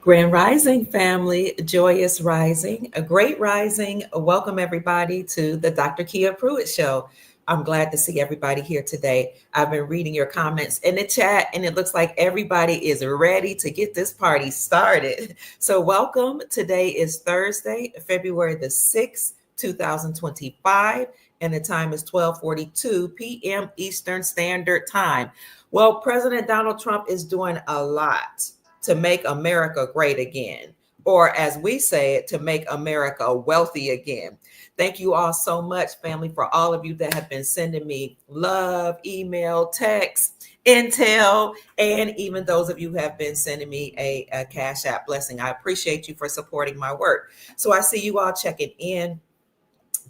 Grand Rising family, joyous rising, a great rising. Welcome everybody to the Dr. Kia Pruitt Show. I'm glad to see everybody here today. I've been reading your comments in the chat, and it looks like everybody is ready to get this party started. So, welcome. Today is Thursday, February the 6th, 2025, and the time is 12:42 p.m. Eastern Standard Time. Well, President Donald Trump is doing a lot to make America great again, or as we say it, to make America wealthy again. Thank you all so much, family, for all of you that have been sending me love, email, text, intel, and even those of you who have been sending me a Cash App blessing. I appreciate you for supporting my work. So I see you all checking in.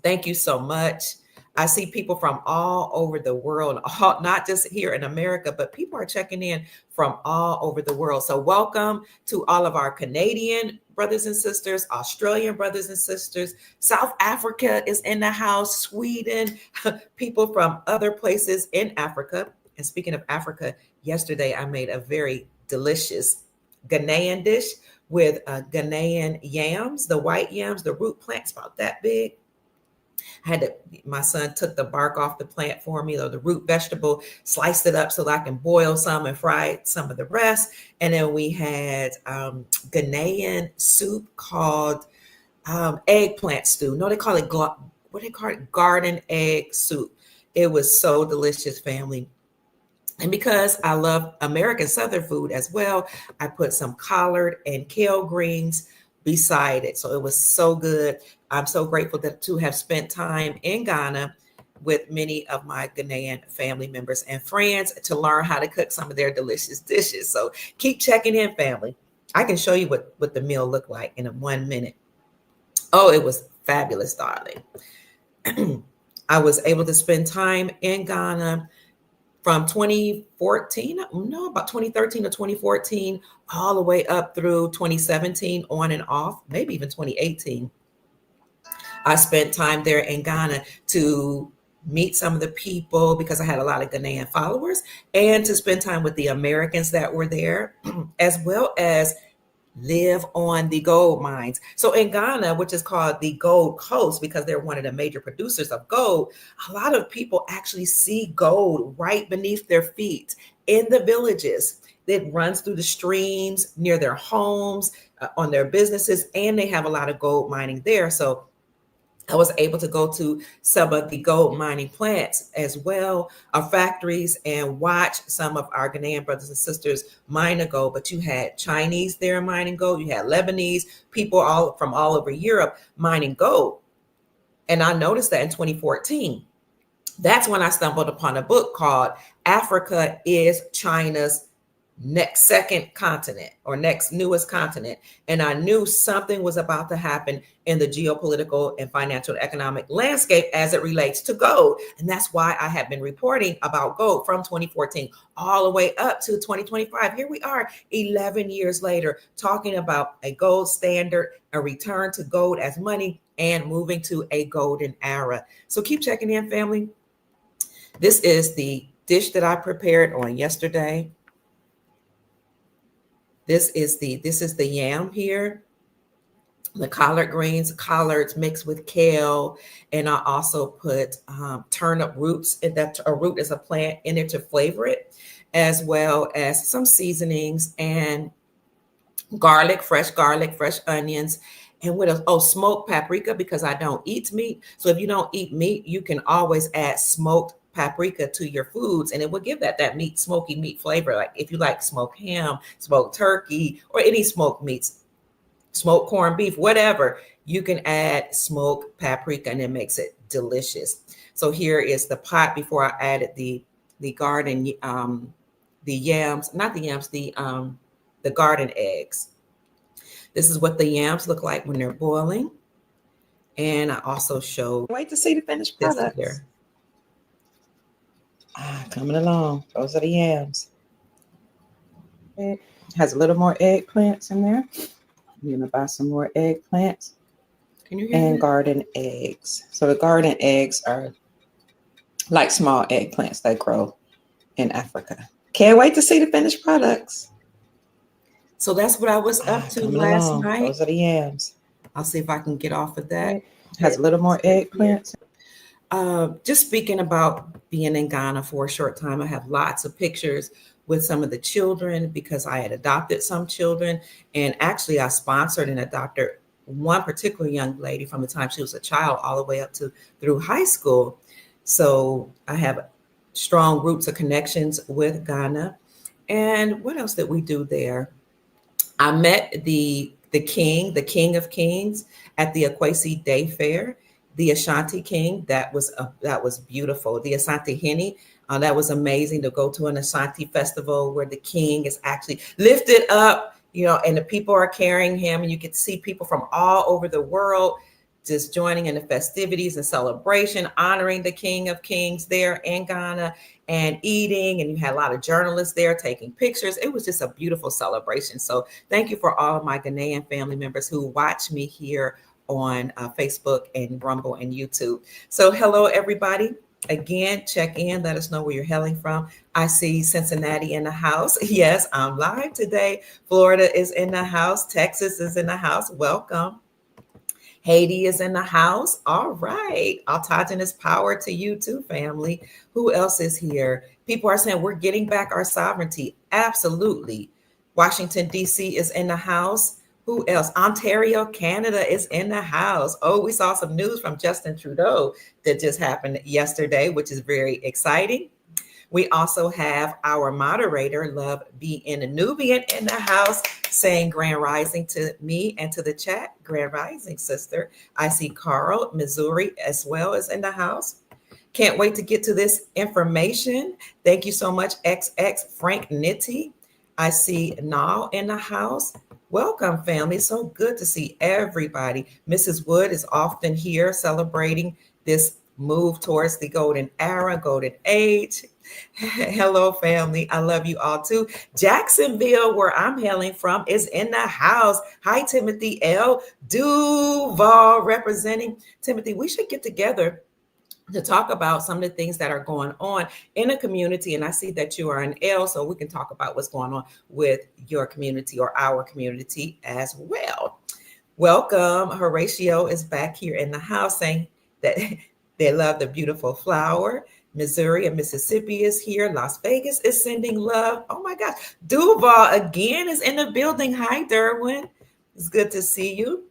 Thank you so much. I see people from all over the world, not just here in America, but people are checking in from all over the world. So welcome to all of our Canadian brothers and sisters, Australian brothers and sisters. South Africa is in the house, Sweden, people from other places in Africa. And speaking of Africa, yesterday I made a very delicious Ghanaian dish with Ghanaian yams, the white yams, the root plants about that big. My son took the bark off the plant for me, or the root vegetable, sliced it up so that I can boil some and fry some of the rest. And then we had Ghanaian soup called eggplant stew. No, they call it what they call it, garden egg soup. It was so delicious, family. And because I love American Southern food as well, I put some collard and kale greens beside it. So it was so good. I'm so grateful to have spent time in Ghana with many of my Ghanaian family members and friends to learn how to cook some of their delicious dishes. So keep checking in, family. I can show you what the meal looked like in 1 minute. Oh, it was fabulous, darling. I was able to spend time in Ghana from 2014, no, about 2013 to 2014, all the way up through 2017, on and off, maybe even 2018. I spent time there in Ghana to meet some of the people because I had a lot of Ghanaian followers, and to spend time with the Americans that were there, as well as live on the gold mines. So in Ghana, which is called the Gold Coast because they're one of the major producers of gold, a lot of people actually see gold right beneath their feet in the villages. It runs through the streams near their homes, on their businesses, and they have a lot of gold mining there. So I was able to go to some of the gold mining plants as well, our factories, and watch some of our Ghanaian brothers and sisters mine the gold. But you had Chinese there mining gold. You had Lebanese people from all over Europe mining gold. And I noticed that in 2014. That's when I stumbled upon a book called Africa is China's second continent, or next newest continent. And I knew something was about to happen in the geopolitical and financial and economic landscape as it relates to gold. And that's why I have been reporting about gold from 2014 all the way up to 2025. Here we are 11 years later, talking about a gold standard, a return to gold as money, and moving to a golden era. So keep checking in, family. This is the dish that I prepared on yesterday. This is the yam here, the collard greens, collards mixed with kale, and I also put turnip roots. And that a root is a plant in it to flavor it, as well as some seasonings and garlic, fresh onions, and with smoked paprika, because I don't eat meat. So if you don't eat meat, you can always add smoked paprika to your foods, and it will give that meat, smoky meat flavor. Like if you like smoked ham, smoked turkey, or any smoked meats, smoked corned beef, whatever, you can add smoked paprika, and it makes it delicious. So here is the pot before I added the garden, the yams, not the yams, the garden eggs. This is what the yams look like when they're boiling. And I also showed, wait to see the finished product here. Coming along. Those are the yams. It has a little more eggplants in there. I'm going to buy some more eggplants. Can you hear me? And garden eggs. So the garden eggs are like small eggplants that grow in Africa. Can't wait to see the finished products. So that's what I was up to Coming last along. night. Those are the yams. I'll see if I can get off of that. Has a little more eggplants. Just speaking about being in Ghana for a short time, I have lots of pictures with some of the children because I had adopted some children. And actually, I sponsored and adopted one particular young lady from the time she was a child all the way up to through high school. So I have strong roots of connections with Ghana. And what else did we do there? I met the king of kings, at the Akwesi Day Fair. The Ashanti King, that was beautiful. The Asante Henny, that was amazing to go to an Ashanti festival where the king is actually lifted up, and the people are carrying him, and you get to see people from all over the world just joining in the festivities and celebration, honoring the King of Kings there in Ghana and eating. And you had a lot of journalists there taking pictures. It was just a beautiful celebration. So thank you for all of my Ghanaian family members who watch me here on Facebook and Rumble and YouTube. So hello, everybody. Again, check in. Let us know where you're hailing from. I see Cincinnati in the house. Yes, I'm live today. Florida is in the house. Texas is in the house. Welcome. Haiti is in the house. All right. Autogenous power to you too, family. Who else is here? People are saying we're getting back our sovereignty. Absolutely. Washington, D.C. is in the house. Who else? Ontario, Canada is in the house. Oh, we saw some news from Justin Trudeau that just happened yesterday, which is very exciting. We also have our moderator, Love Be.N. Nubian, in the house saying Grand Rising to me and to the chat. Grand Rising, sister. I see Carl, Missouri, as well as in the house. Can't wait to get to this information. Thank you so much, XX Frank Nitti. I see Nal in the house. Welcome, family. So good to see everybody. Mrs. Wood is often here celebrating this move towards the golden era, golden age. Hello, family. I love you all too. Jacksonville, where I'm hailing from, is in the house. Hi, Timothy L. Duval representing. Timothy, we should get together to talk about some of the things that are going on in a community. And I see that you are an L, so we can talk about what's going on with your community or our community as well. Welcome. Horatio is back here in the house saying that they love the beautiful flower. Missouri and Mississippi is here. Las Vegas is sending love. Oh my gosh. Duval again is in the building. Hi, Derwin. It's good to see you.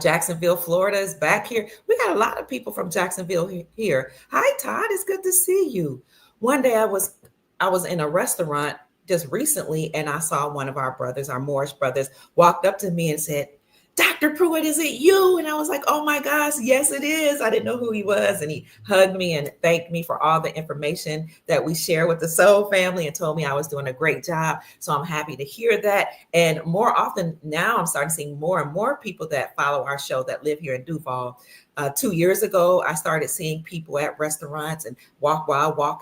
Jacksonville, Florida is back here. We got a lot of people from Jacksonville here. Hi, Todd. It's good to see you. One day I was in a restaurant just recently, and I saw one of our brothers, our Moorish brothers, walked up to me and said, "Dr. Pruitt, is it you?" And I was like, "Oh my gosh, yes, it is." I didn't know who he was. And he hugged me and thanked me for all the information that we share with the Soul family and told me I was doing a great job. So I'm happy to hear that. And more often now, I'm starting to see more and more people that follow our show that live here in Duval. 2 years ago, I started seeing people at restaurants and walk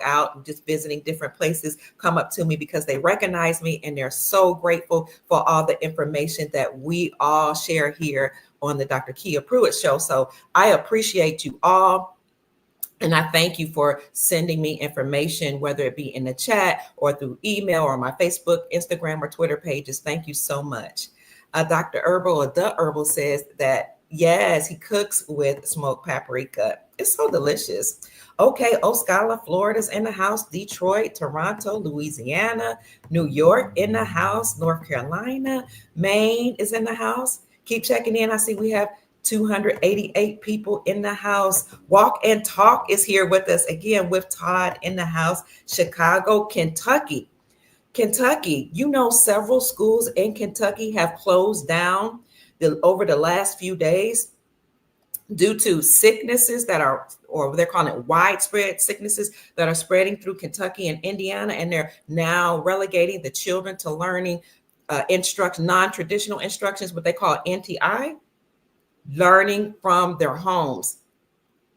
out, and just visiting different places come up to me because they recognize me and they're so grateful for all the information that we all share here on the Dr. Kia Pruitt Show. So I appreciate you all. And I thank you for sending me information, whether it be in the chat or through email or my Facebook, Instagram, or Twitter pages. Thank you so much. Dr. Herbal, or The Herbal, says that, yes, he cooks with smoked paprika. It's so delicious. Okay, Osceola, Florida's in the house. Detroit, Toronto, Louisiana, New York in the house. North Carolina, Maine is in the house. Keep checking in. I see we have 288 people in the house. Walk and Talk is here with us again with Todd in the house. Chicago, Kentucky. Kentucky, several schools in Kentucky have closed down over the last few days due to sicknesses that are, or they're calling it widespread sicknesses that are spreading through Kentucky and Indiana. And they're now relegating the children to learning non-traditional instructions, what they call NTI, learning from their homes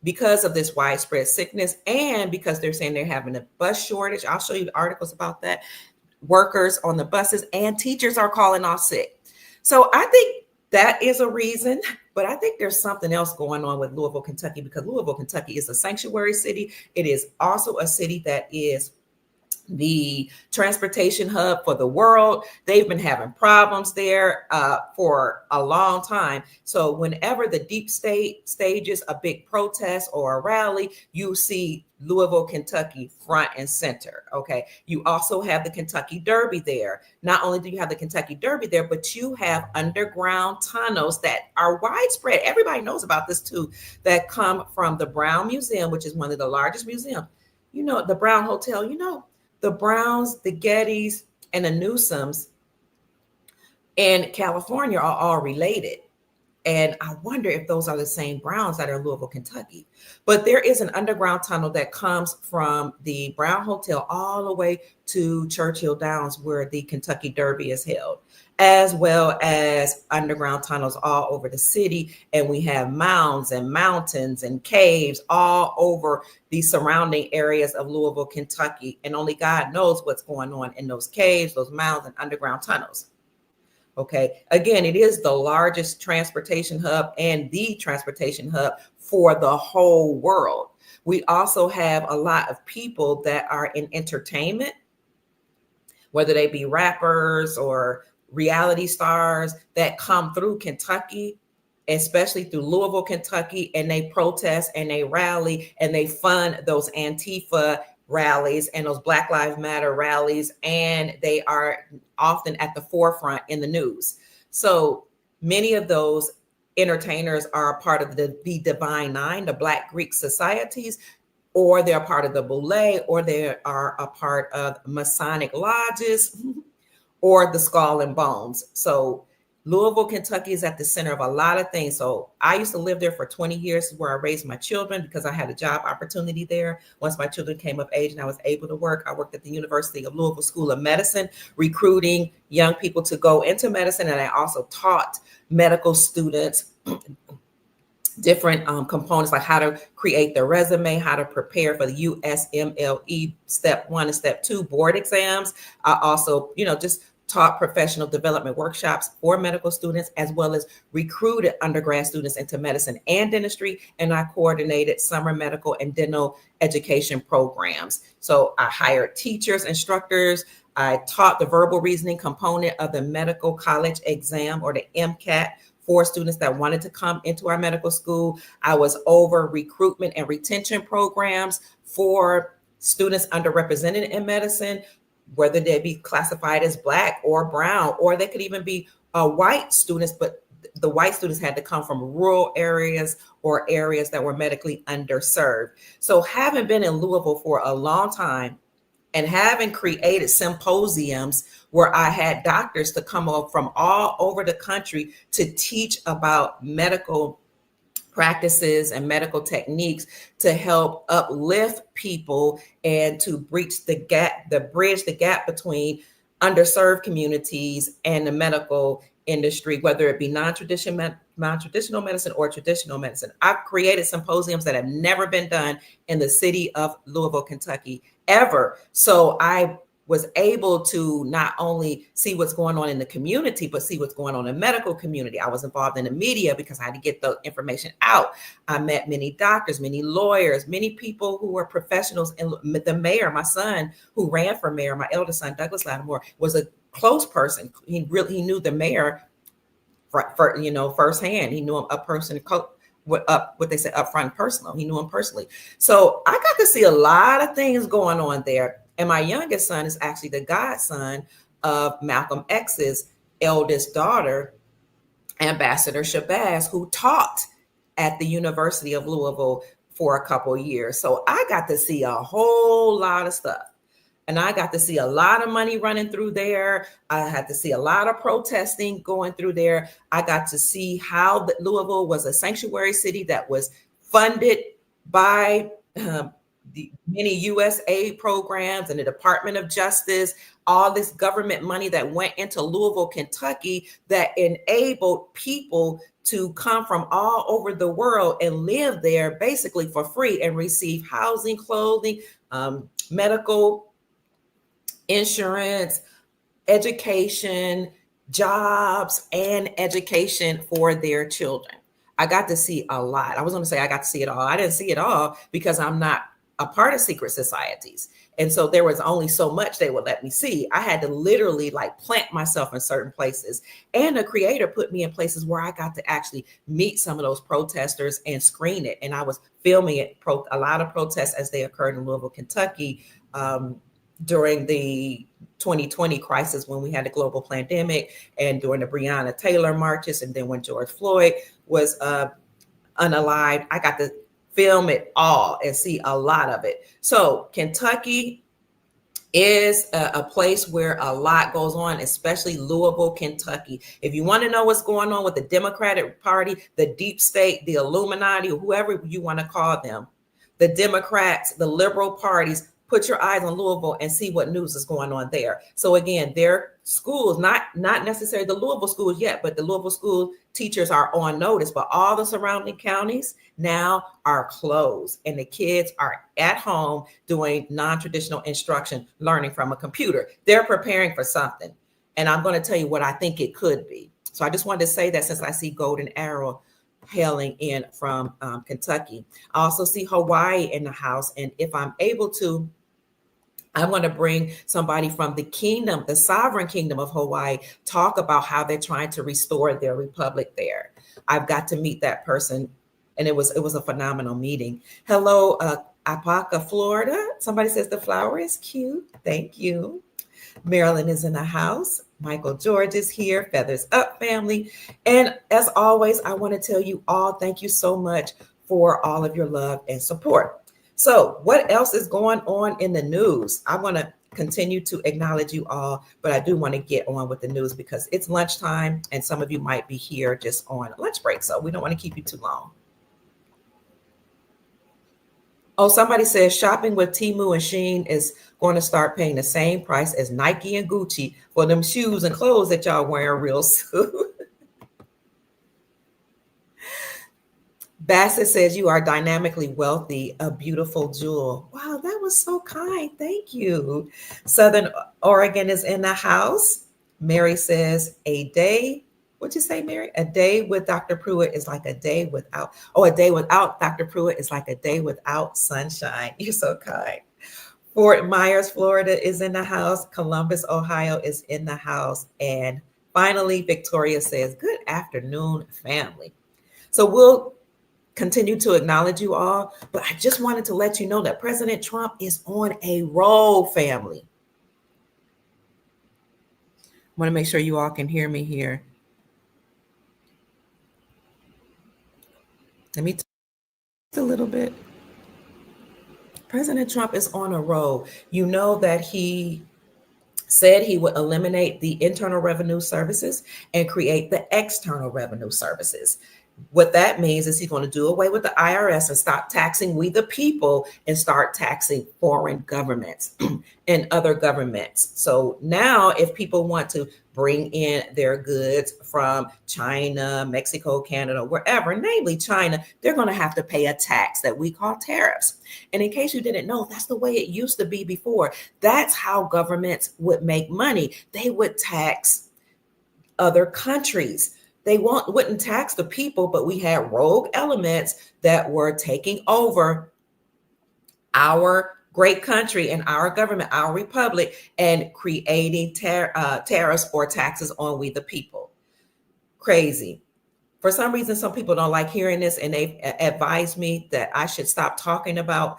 because of this widespread sickness, and because they're saying they're having a bus shortage. I'll show you articles about that. Workers on the buses and teachers are calling off sick. So I think that is a reason, but I think there's something else going on with Louisville, Kentucky, because Louisville, Kentucky is a sanctuary city. It is also a city that is the transportation hub for the world. They've been having problems there for a long time. So whenever the deep state stages a big protest or a rally, you see Louisville, Kentucky front and center. Okay. You also have the Kentucky Derby there. Not only do you have the Kentucky Derby there, but you have underground tunnels that are widespread. Everybody knows about this too, that come from the Brown Museum, which is one of the largest museums. You know, the Brown Hotel, you know, the Browns, the Gettys, and the Newsomes in California are all related. And I wonder if those are the same Browns that are in Louisville, Kentucky. But there is an underground tunnel that comes from the Brown Hotel all the way to Churchill Downs, where the Kentucky Derby is held, as well as underground tunnels all over the city. And we have mounds and mountains and caves all over the surrounding areas of Louisville, Kentucky. And only God knows what's going on in those caves, those mounds, and underground tunnels. Okay. Again, it is the largest transportation hub and the transportation hub for the whole world. We also have a lot of people that are in entertainment, whether they be rappers or reality stars, that come through Kentucky, especially through Louisville, Kentucky, and they protest and they rally and they fund those Antifa rallies and those Black Lives Matter rallies, and they are often at the forefront in the news. So many of those entertainers are a part of the Divine Nine, the Black Greek societies, or they're part of the Boule, or they are a part of Masonic lodges, or the Skull and Bones. So Louisville, Kentucky is at the center of a lot of things. So I used to live there for 20 years, where I raised my children, because I had a job opportunity there. Once my children came of age and I was able to work, I worked at the University of Louisville School of Medicine, recruiting young people to go into medicine. And I also taught medical students different components, like how to create their resume, how to prepare for the USMLE Step 1 and Step 2 board exams. I also, just taught professional development workshops for medical students, as well as recruited undergrad students into medicine and dentistry. And I coordinated summer medical and dental education programs. So I hired teachers, instructors. I taught the verbal reasoning component of the medical college exam, or the MCAT, for students that wanted to come into our medical school. I was over recruitment and retention programs for students underrepresented in medicine, whether they be classified as Black or brown, or they could even be white students, but the white students had to come from rural areas or areas that were medically underserved. So having been in Louisville for a long time and having created symposiums where I had doctors to come up from all over the country to teach about medical practices and medical techniques to help uplift people and to bridge the gap between underserved communities and the medical industry, whether it be non-traditional medicine or traditional medicine. I've created symposiums that have never been done in the city of Louisville, Kentucky, ever. So I was able to not only see what's going on in the community, but see what's going on in the medical community. I was involved in the media because I had to get the information out. I met many doctors, many lawyers, many people who were professionals. And the mayor, my son, who ran for mayor, my eldest son, Douglas Lattimore, was a close person. He knew the mayor for firsthand. He knew him up person, what they say up front personal. He knew him personally. So I got to see a lot of things going on there. And my youngest son is actually the godson of Malcolm X's eldest daughter, Ambassador Shabazz, who taught at the University of Louisville for a couple of years. So I got to see a whole lot of stuff. And I got to see a lot of money running through there. I had to see a lot of protesting going through there. I got to see how Louisville was a sanctuary city that was funded by the many USAID programs and the Department of Justice, all this government money that went into Louisville, Kentucky, that enabled people to come from all over the world and live there basically for free and receive housing, clothing, medical, insurance, education, jobs, and education for their children. I got to see a lot. I was going to say I got to see it all. I didn't see it all because I'm not a part of secret societies. And so there was only so much they would let me see. I had to literally like plant myself in certain places. And the creator put me in places where I got to actually meet some of those protesters and screen it. And I was filming it, a lot of protests as they occurred in Louisville, Kentucky, during the 2020 crisis when we had a global pandemic, and during the Breonna Taylor marches, and then when George Floyd was unalived. I got to film it all and see a lot of it. So Kentucky is a place where a lot goes on, especially Louisville, Kentucky. If you want to know what's going on with the Democratic Party, the deep state, the Illuminati, or whoever you want to call them, the Democrats, the liberal parties, put your eyes on Louisville and see what news is going on there. So again, their schools, not necessarily the Louisville schools yet, but the Louisville school teachers are on notice, but all the surrounding counties now are closed and the kids are at home doing non-traditional instruction, learning from a computer. They're preparing for something. And I'm going to tell you what I think it could be. So I just wanted to say that since I see Golden Arrow hailing in from Kentucky. I also see Hawaii in the house. And if I'm able to, I want to bring somebody from the kingdom, the sovereign kingdom of Hawaii, talk about how they're trying to restore their republic there. I've got to meet that person, and it was a phenomenal meeting. Hello, Apaka, Florida. Somebody says the flower is cute. Thank you. Marilyn is in the house. Michael George is here. Feathers Up family. And as always, I want to tell you all, thank you so much for all of your love and support. So what else is going on in the news? I want to continue to acknowledge you all, but I do want to get on with the news because it's lunchtime and some of you might be here just on lunch break. So we don't want to keep you too long. Oh, somebody says shopping with Temu and Shein is going to start paying the same price as Nike and Gucci for them shoes and clothes that y'all wearing real soon. Bassett says you are dynamically wealthy, a beautiful jewel. Wow, that was so kind. Thank you. Southern Oregon is in the house. Mary says a day. What'd you say, Mary? A day with Dr. Pruitt is like a day without. Oh, a day without Dr. Pruitt is like a day without sunshine. You're so kind. Fort Myers, Florida is in the house. Columbus, Ohio is in the house. And finally, Victoria says, good afternoon, family. So we'll continue to acknowledge you all, but I just wanted to let you know that President Trump is on a roll, family. I want to make sure you all can hear me here. Let me talk a little bit. President Trump is on a roll. You know that he said he would eliminate the Internal Revenue Services and create the External Revenue Services. What that means is he's going to do away with the IRS and stop taxing we the people and start taxing foreign governments and other governments. So now if people want to bring in their goods from China, Mexico, Canada, wherever, namely China, they're going to have to pay a tax that we call tariffs. And in case you didn't know, that's the way it used to be before. That's how governments would make money. They would tax other countries. They wouldn't tax the people, but we had rogue elements that were taking over our great country and our government, our republic, and creating tariffs or taxes on we the people. Crazy. For some reason, some people don't like hearing this, and they advised me that I should stop talking about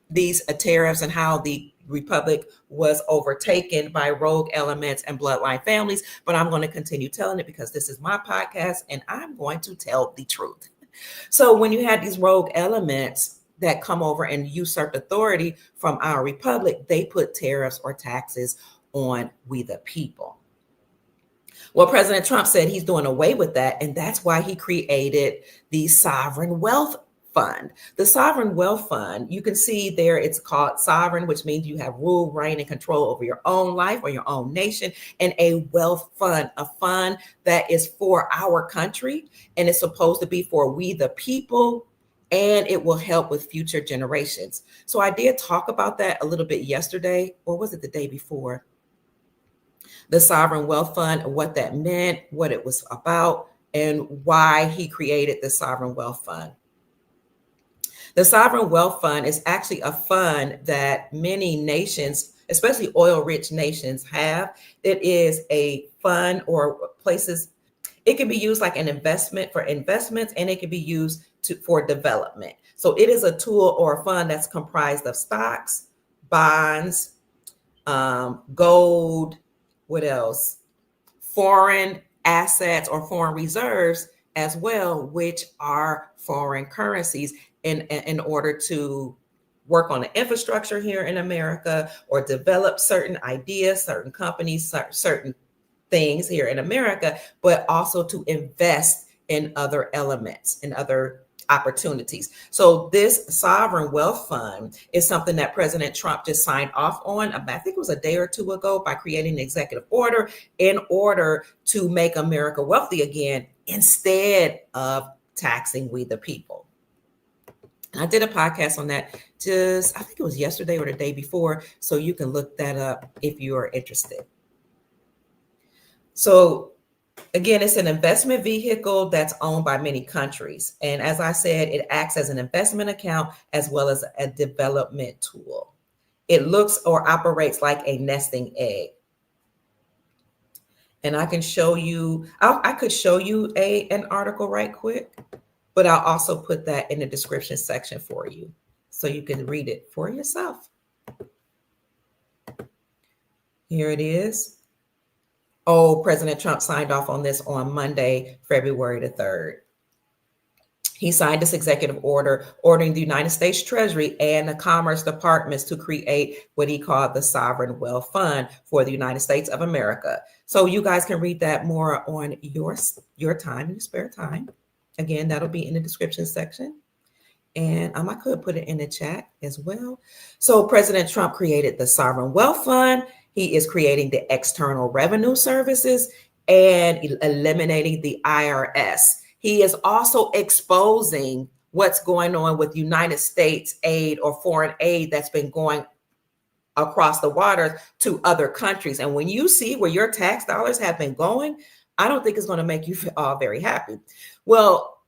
these tariffs and how the republic was overtaken by rogue elements and bloodline families, but I'm going to continue telling it because this is my podcast and I'm going to tell the truth. So when you had these rogue elements that come over and usurp authority from our republic, they put tariffs or taxes on we the people. Well, President Trump said he's doing away with that, and that's why he created the Sovereign Wealth Fund. The Sovereign Wealth Fund, you can see there it's called sovereign, which means you have rule, reign, and control over your own life or your own nation, and a wealth fund, a fund that is for our country, and it's supposed to be for we the people, and it will help with future generations. So I did talk about that a little bit yesterday, or was it the day before? The Sovereign Wealth Fund, what that meant, what it was about, and why he created the Sovereign Wealth Fund. The Sovereign Wealth Fund is actually a fund that many nations, especially oil-rich nations, have. It is a fund or places. It can be used like an investment for investments, and it can be used for development. So it is a tool or a fund that's comprised of stocks, bonds, gold, what else? Foreign assets or foreign reserves as well, which are foreign currencies in order to work on the infrastructure here in America or develop certain ideas, certain companies, certain things here in America, but also to invest in other elements and other opportunities. So this sovereign wealth fund is something that President Trump just signed off on, I think it was a day or two ago, by creating an executive order in order to make America wealthy again instead of taxing we the people. I did a podcast on that I think it was yesterday or the day before, so you can look that up if you are interested. So again, it's an investment vehicle that's owned by many countries. And as I said, it acts as an investment account as well as a development tool. It looks or operates like a nesting egg. And I can show you, I could show you an article right quick, but I'll also put that in the description section for you so you can read it for yourself. Here it is. Oh, President Trump signed off on this on Monday, February the 3rd. He signed this executive order ordering the United States Treasury and the Commerce Departments to create what he called the Sovereign Wealth Fund for the United States of America. So you guys can read that more on your time, your spare time. Again, that'll be in the description section. And I could put it in the chat as well. So President Trump created the Sovereign Wealth Fund. He is creating the External Revenue Services and eliminating the IRS. He is also exposing what's going on with United States aid or foreign aid that's been going across the waters to other countries. And when you see where your tax dollars have been going, I don't think it's going to make you all very happy. Well,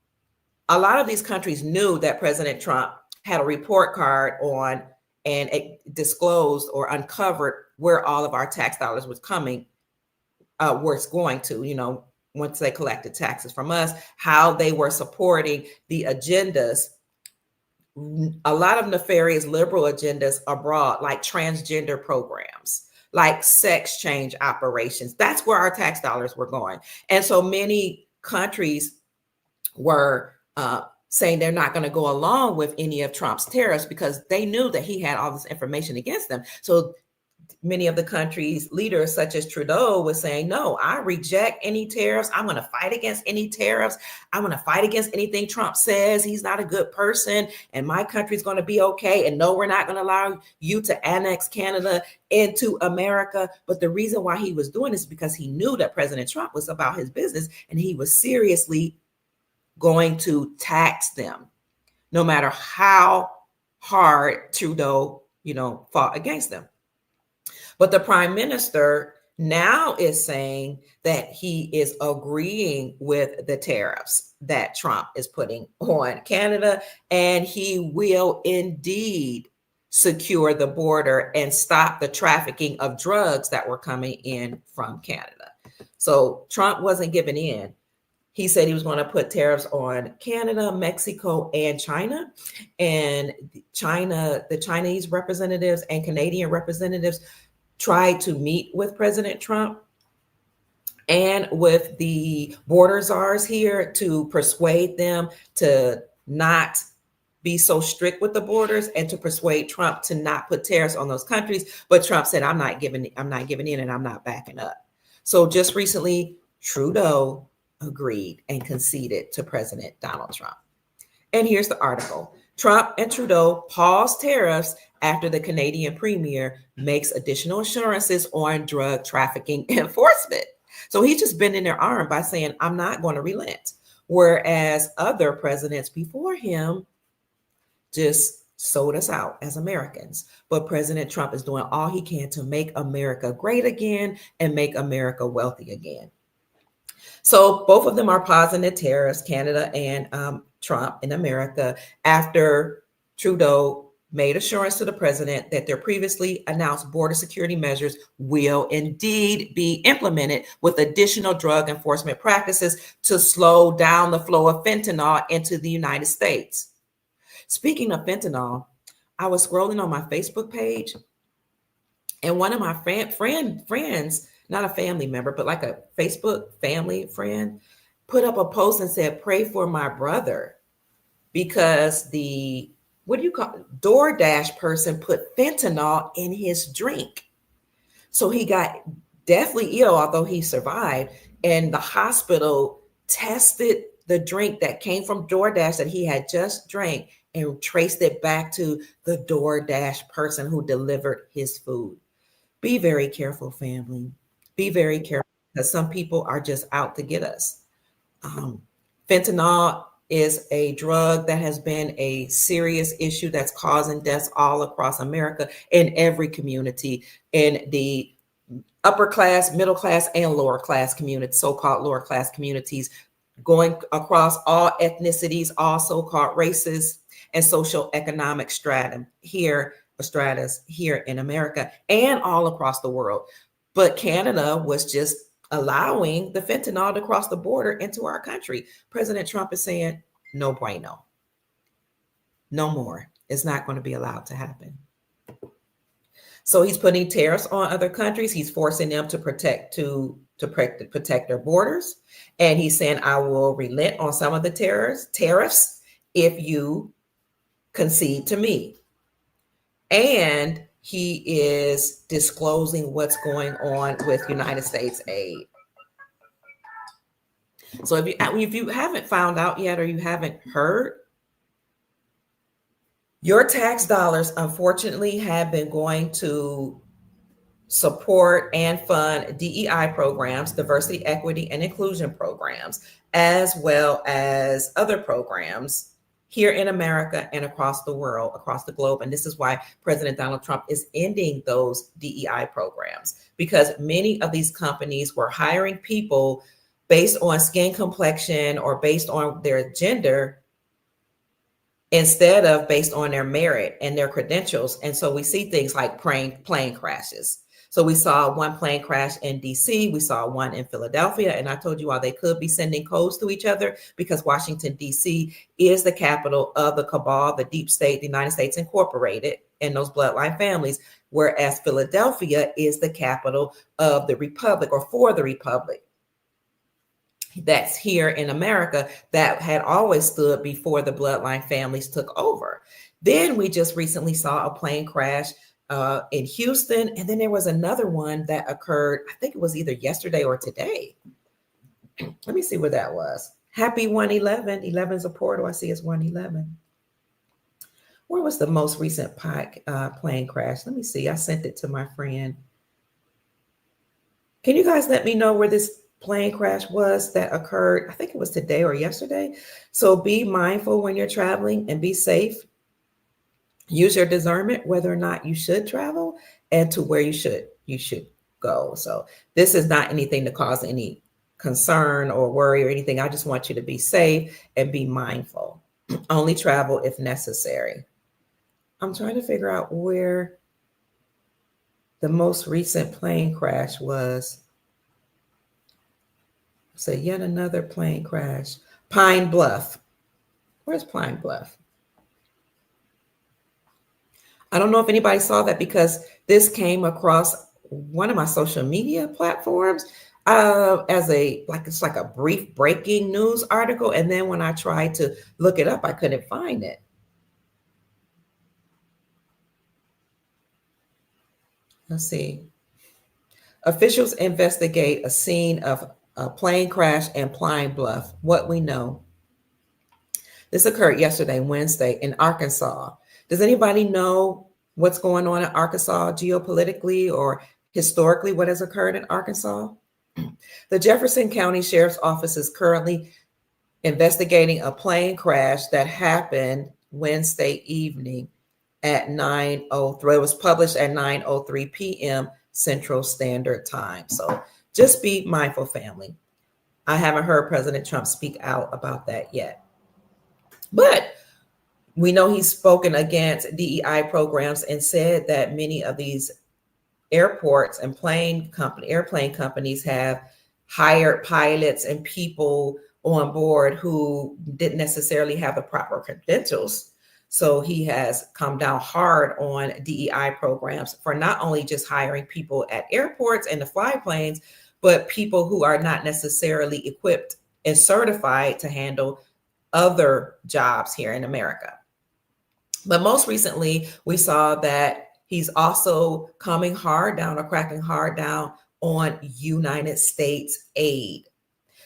a lot of these countries knew that President Trump had a report card on and it disclosed or uncovered where all of our tax dollars was coming, where it's going to, once they collected taxes from us, how they were supporting the agendas, a lot of nefarious liberal agendas abroad, like transgender programs, like sex change operations. That's where our tax dollars were going. And so many countries were saying they're not going to go along with any of Trump's tariffs because they knew that he had all this information against them. So many of the country's leaders, such as Trudeau, was saying, no, I reject any tariffs. I'm going to fight against any tariffs. I'm going to fight against anything Trump says. He's not a good person and my country's going to be okay. And no, we're not going to allow you to annex Canada into America. But the reason why he was doing this is because he knew that President Trump was about his business and he was seriously going to tax them, no matter how hard Trudeau, fought against them. But the prime minister now is saying that he is agreeing with the tariffs that Trump is putting on Canada, and he will indeed secure the border and stop the trafficking of drugs that were coming in from Canada. So Trump wasn't giving in. He said he was going to put tariffs on Canada, Mexico, and China. And the Chinese representatives and Canadian representatives tried to meet with President Trump and with the border czars here to persuade them to not be so strict with the borders and to persuade Trump to not put tariffs on those countries. But Trump said, I'm not giving in and I'm not backing up. So just recently, Trudeau agreed and conceded to President Donald Trump. And here's the article. Trump and Trudeau pause tariffs after the Canadian premier makes additional assurances on drug trafficking enforcement. So he's just bending their arm by saying, I'm not going to relent. Whereas other presidents before him just sold us out as Americans. But President Trump is doing all he can to make America great again and make America wealthy again. So both of them are pausing the tariffs, Canada and Trump in America, after Trudeau made assurance to the president that their previously announced border security measures will indeed be implemented with additional drug enforcement practices to slow down the flow of fentanyl into the United States. Speaking of fentanyl, I was scrolling on my Facebook page, and one of my friends, not a family member, but like a Facebook family friend, put up a post and said, "Pray for my brother," because the DoorDash person put fentanyl in his drink. So he got deathly ill, although he survived. And the hospital tested the drink that came from DoorDash that he had just drank and traced it back to the DoorDash person who delivered his food. Be very careful, family. Be very careful, because some people are just out to get us. Fentanyl is a drug that has been a serious issue that's causing deaths all across America, in every community, in the upper class, middle class, and lower class communities, so-called lower class communities, going across all ethnicities, all so-called races, and social economic stratas here in America and all across the world. But Canada was just allowing the fentanyl to cross the border into our country. President Trump is saying, no bueno. No more. It's not going to be allowed to happen. So he's putting tariffs on other countries. He's forcing them to protect their borders. And he's saying, I will relent on some of the tariffs if you concede to me. And he is disclosing what's going on with United States aid. So if you haven't found out yet, or you haven't heard, your tax dollars, unfortunately, have been going to support and fund DEI programs, diversity, equity, and inclusion programs, as well as other programs here in America and across the world, across the globe. And this is why President Donald Trump is ending those DEI programs, because many of these companies were hiring people based on skin complexion or based on their gender, instead of based on their merit and their credentials. And so we see things like plane crashes. So we saw one plane crash in DC. We saw one in Philadelphia. And I told you all they could be sending codes to each other, because Washington, DC is the capital of the cabal, the deep state, the United States Incorporated, and those bloodline families, whereas Philadelphia is the capital of the Republic, or for the Republic. That's here in America, that had always stood before the bloodline families took over. Then we just recently saw a plane crash in Houston. And then there was another one that occurred, I think it was either yesterday or today. Let me see where that was. Happy 111. 11 is a portal. I see it's 111. Where was the most recent plane crash? Let me see. I sent it to my friend. Can you guys let me know where this plane crash was that occurred? I think it was today or yesterday. So be mindful when you're traveling and be safe. Use your discernment whether or not you should travel and to where you should go. So this is not anything to cause any concern or worry or anything. I just want you to be safe and be mindful. Only travel if necessary. I'm trying to figure out where the most recent plane crash was. So yet another plane crash. Pine Bluff. Where's Pine Bluff? I don't know if anybody saw that, because this came across one of my social media platforms as it's like a brief breaking news article. And then when I tried to look it up, I couldn't find it. Let's see. Officials investigate a scene of a plane crash in Pine Bluff. What we know. This occurred yesterday, Wednesday, in Arkansas. Does anybody know what's going on in Arkansas geopolitically or historically, what has occurred in Arkansas? The Jefferson County Sheriff's Office is currently investigating a plane crash that happened Wednesday evening at 9:03. It was published at 9:03 p.m. Central Standard Time. So just be mindful, family. I haven't heard President Trump speak out about that yet. But We know he's spoken against DEI programs and said that many of these airports and airplane companies have hired pilots and people on board who didn't necessarily have the proper credentials. So he has come down hard on DEI programs for not only just hiring people at airports and to fly planes, but people who are not necessarily equipped and certified to handle other jobs here in America. But most recently, we saw that he's also coming hard down or cracking hard down on United States aid.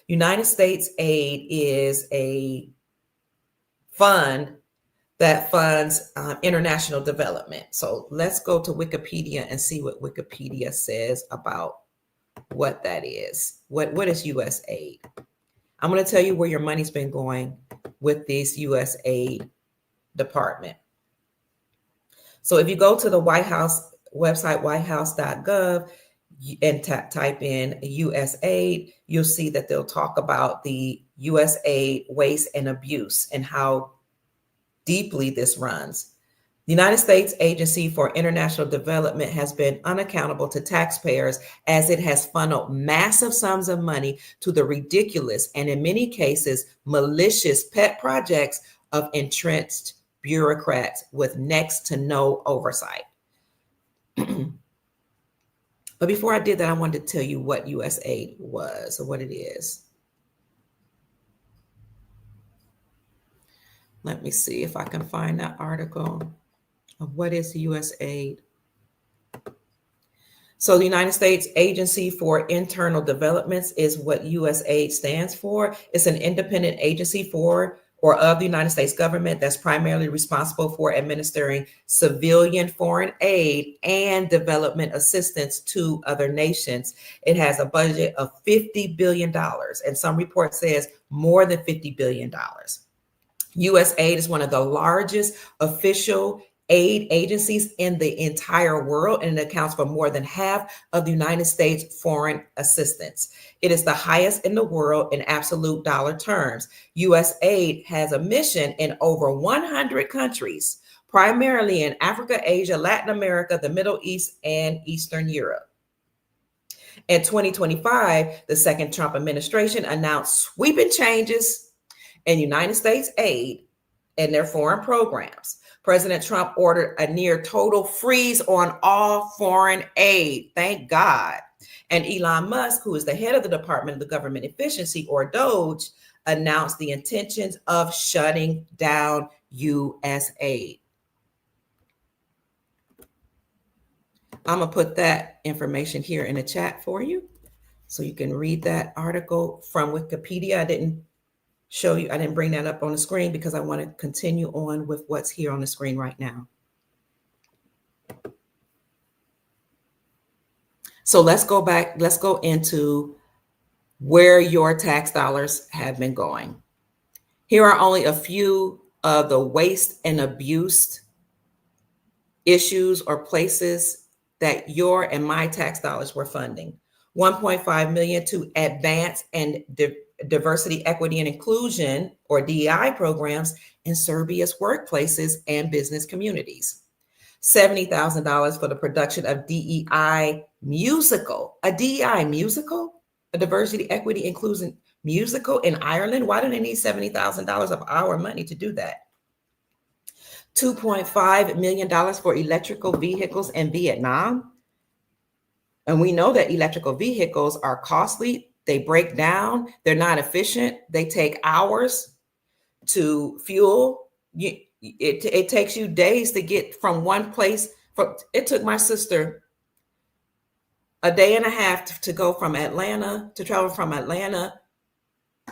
United States aid is a fund that funds international development. So let's go to Wikipedia and see what Wikipedia says about what that is. What is U.S. aid? I'm going to tell you where your money's been going with this U.S. aid department. So if you go to the White House website, whitehouse.gov, and type in USAID, you'll see that they'll talk about the USAID waste and abuse and how deeply this runs. The United States Agency for International Development has been unaccountable to taxpayers as it has funneled massive sums of money to the ridiculous and in many cases malicious pet projects of entrenched bureaucrats with next to no oversight. But before I did that, I wanted to tell you what USAID was or what it is. Let me see if I can find that article of what is USAID. So the United States Agency for Internal Developments is what USAID stands for. It's an independent agency for or of the United States government that's primarily responsible for administering civilian foreign aid and development assistance to other nations. It has a budget of $50 billion, and some report says more than $50 billion. USAID is one of the largest official aid agencies in the entire world, and it accounts for more than half of the United States foreign assistance. It is the highest in the world in absolute dollar terms. USAID has a mission in over 100 countries, primarily in Africa, Asia, Latin America, the Middle East, and Eastern Europe. In 2025, the second Trump administration announced sweeping changes in United States aid and their foreign programs. President Trump ordered a near total freeze on all foreign aid. Thank God. And Elon Musk, who is the head of the Department of Government Efficiency, or DOGE, announced the intentions of shutting down U.S. aid. I'm going to put that information here in the chat for you so you can read that article from Wikipedia. I didn't bring that up on the screen because I want to continue on with what's here on the screen right now. So let's go into where your tax dollars have been going. Here are only a few of the waste and abuse issues or places that your and my tax dollars were funding. $1.5 million to advance and diversity, equity, and inclusion, or DEI programs in Serbia's workplaces and business communities. $70,000 for the production of DEI musical, a DEI musical, a diversity, equity, inclusion musical in Ireland. Why do they need $70,000 of our money to do that? $2.5 million for electrical vehicles in Vietnam. And we know that electrical vehicles are costly. They break down. They're not efficient. They take hours to fuel. It takes you days to get from one place. It took my sister a day and a half to travel from Atlanta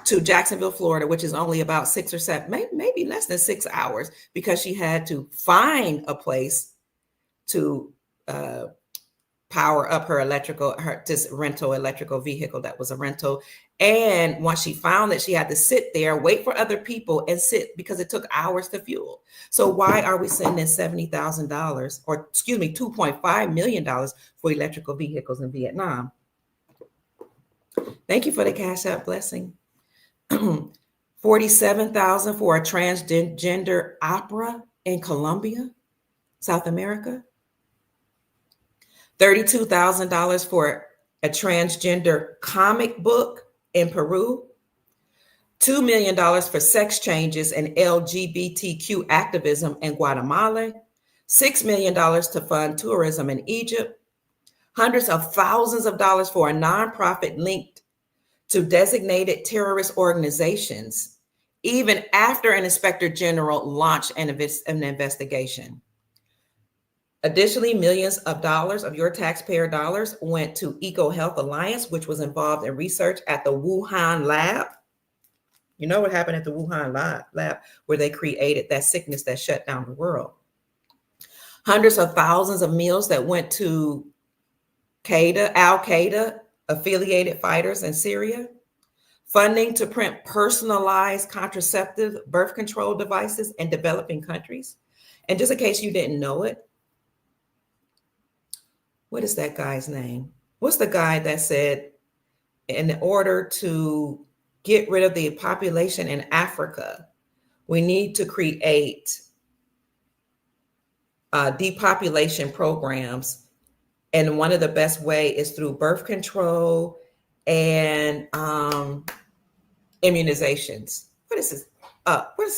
to Jacksonville, Florida, which is only about 6 or 7, maybe less than 6 hours, because she had to find a place to power up her rental electrical vehicle that was a rental. And once she found that, she had to sit there, wait for other people and sit because it took hours to fuel. So why are we sending $70,000 or $2.5 million for electrical vehicles in Vietnam? Thank you for the Cash App blessing. $47,000 for a transgender opera in Colombia, South America. $32,000 for a transgender comic book in Peru. $2 million for sex changes and LGBTQ activism in Guatemala. $6 million to fund tourism in Egypt. Hundreds of thousands of dollars for a nonprofit linked to designated terrorist organizations, even after an inspector general launched an investigation. Additionally, millions of dollars of your taxpayer dollars went to EcoHealth Alliance, which was involved in research at the Wuhan lab. You know what happened at the Wuhan lab where they created that sickness that shut down the world. Hundreds of thousands of meals that went to Al-Qaeda affiliated fighters in Syria. Funding to print personalized contraceptive birth control devices in developing countries. And just in case you didn't know it, what is that guy's name? What's the guy that said in order to get rid of the population in Africa, we need to create depopulation programs. And one of the best way is through birth control and immunizations. What is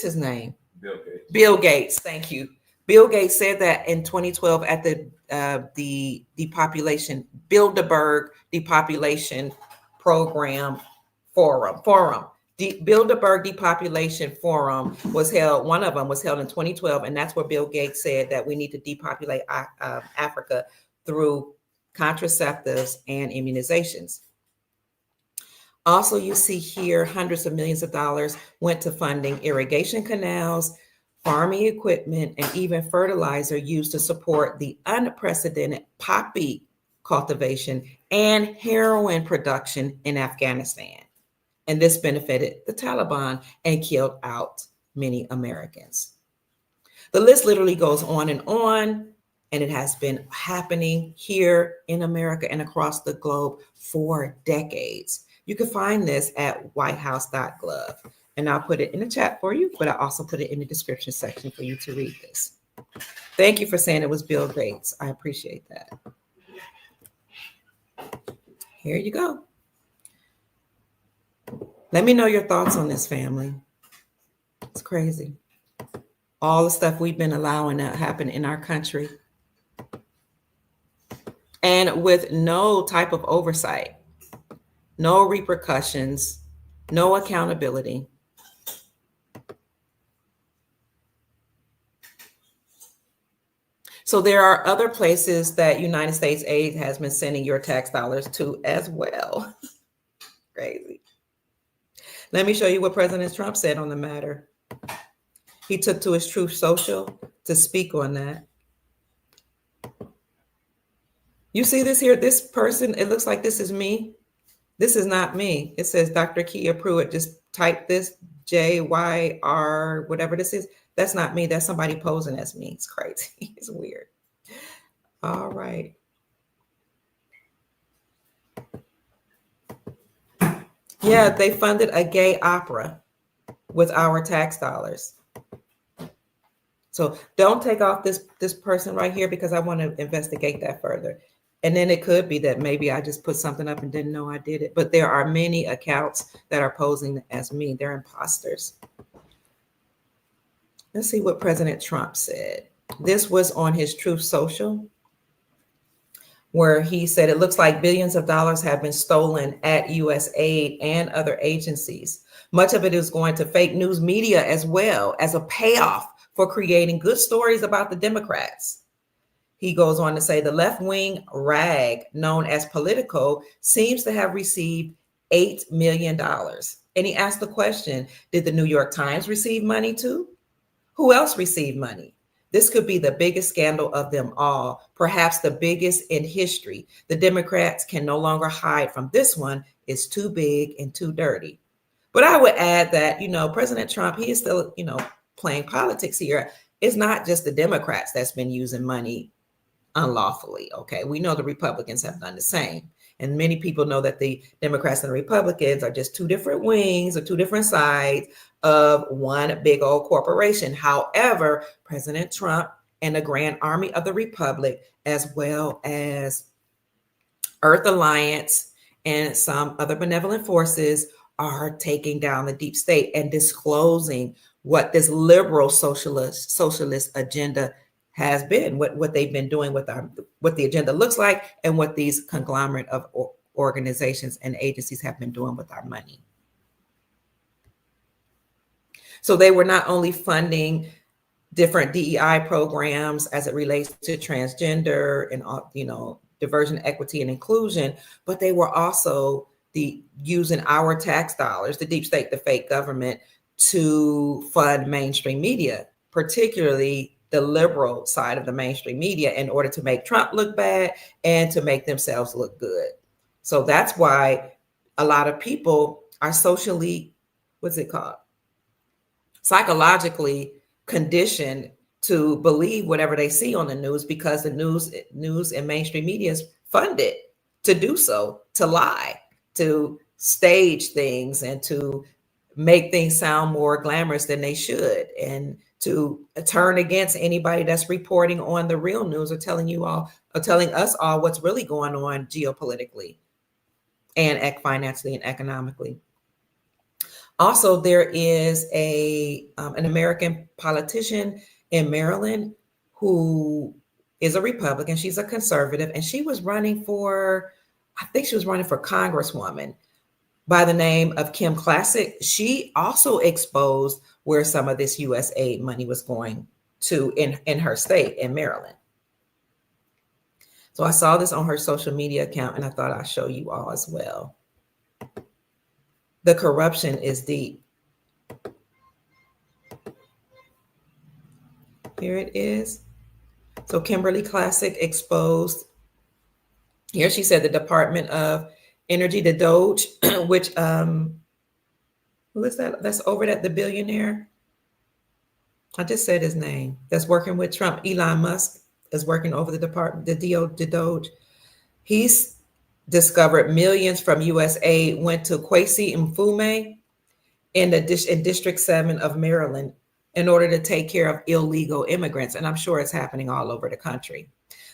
his name? Bill Gates. Bill Gates. Thank you. Bill Gates said that in 2012 at the depopulation Bilderberg Depopulation Program Forum. Bilderberg Depopulation Forum was held. One of them was held in 2012, and that's where Bill Gates said that we need to depopulate Africa through contraceptives and immunizations. Also, you see here hundreds of millions of dollars went to funding irrigation canals, farming equipment, and even fertilizer used to support the unprecedented poppy cultivation and heroin production in Afghanistan. And this benefited the Taliban and killed out many Americans. The list literally goes on, and it has been happening here in America and across the globe for decades. You can find this at whitehouse.gov. And I'll put it in the chat for you, but I also put it in the description section for you to read this. Thank you for saying it was Bill Gates. I appreciate that. Here you go. Let me know your thoughts on this, family. It's crazy. All the stuff we've been allowing to happen in our country. And with no type of oversight, no repercussions, no accountability. So there are other places that United States aid has been sending your tax dollars to as well. Crazy. Let me show you what President Trump said on the matter. He took to his Truth Social to speak on that. You see this here, this person, it looks like this is me. This is not me. It says Dr. Kia Pruitt. Just type this JYR, whatever this is. That's not me. That's somebody posing as me. It's crazy. It's weird. All right. Yeah, they funded a gay opera with our tax dollars. So don't take off this person right here because I want to investigate that further. And then it could be that maybe I just put something up and didn't know I did it. But there are many accounts that are posing as me. They're imposters. Let's see what President Trump said. This was on his Truth Social, where he said it looks like billions of dollars have been stolen at USAID and other agencies. Much of it is going to fake news media as well as a payoff for creating good stories about the Democrats. He goes on to say the left-wing rag known as Politico seems to have received $8 million. And he asked the question, did the New York Times receive money too? Who else received money? This could be the biggest scandal of them all, perhaps the biggest in history. The Democrats can no longer hide from this one. It's too big and too dirty. But I would add that, President Trump, he is still, playing politics here. It's not just the Democrats that's been using money unlawfully. Okay. We know the Republicans have done the same. And many people know that the Democrats and the Republicans are just two different wings or two different sides of one big old corporation. However, President Trump and the Grand Army of the Republic, as well as Earth Alliance and some other benevolent forces, are taking down the deep state and disclosing what this liberal socialist agenda has been, what they've been doing with what the agenda looks like, and what these conglomerate of organizations and agencies have been doing with our money. So they were not only funding different DEI programs as it relates to transgender and diversion, equity, and inclusion, but they were also using our tax dollars, the deep state, the fake government, to fund mainstream media, particularly the liberal side of the mainstream media, in order to make Trump look bad and to make themselves look good. So that's why a lot of people are psychologically conditioned to believe whatever they see on the news, because the news and mainstream media is funded to do so, to lie, to stage things, and to make things sound more glamorous than they should, and to turn against anybody that's reporting on the real news or telling us all what's really going on geopolitically and financially and economically. Also, there is an American politician in Maryland who is a Republican. She's a conservative, and she was running for Congresswoman by the name of Kim Klacik. She also exposed where some of this U.S. aid money was going to in her state, in Maryland. So I saw this on her social media account, and I thought I'd show you all as well. The corruption is deep. Here it is. So Kimberly Klacik exposed. Here she said the Department of Energy, the Doge, which who is that? That's over at the billionaire. I just said his name. That's working with Trump. Elon Musk is working over the department, the Doge. He's discovered millions from U.S. aid went to Kwesi Mfume in District 7 of Maryland in order to take care of illegal immigrants. And I'm sure it's happening all over the country.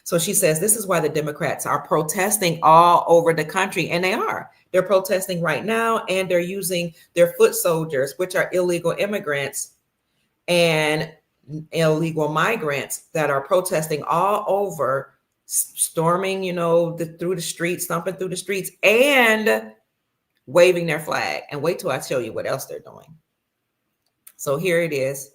So she says this is why the Democrats are protesting all over the country. And they are. They're protesting right now, and they're using their foot soldiers, which are illegal immigrants and illegal migrants that are protesting all over, storming, through the streets, stomping through the streets, and waving their flag. And wait till I show you what else they're doing. So here it is.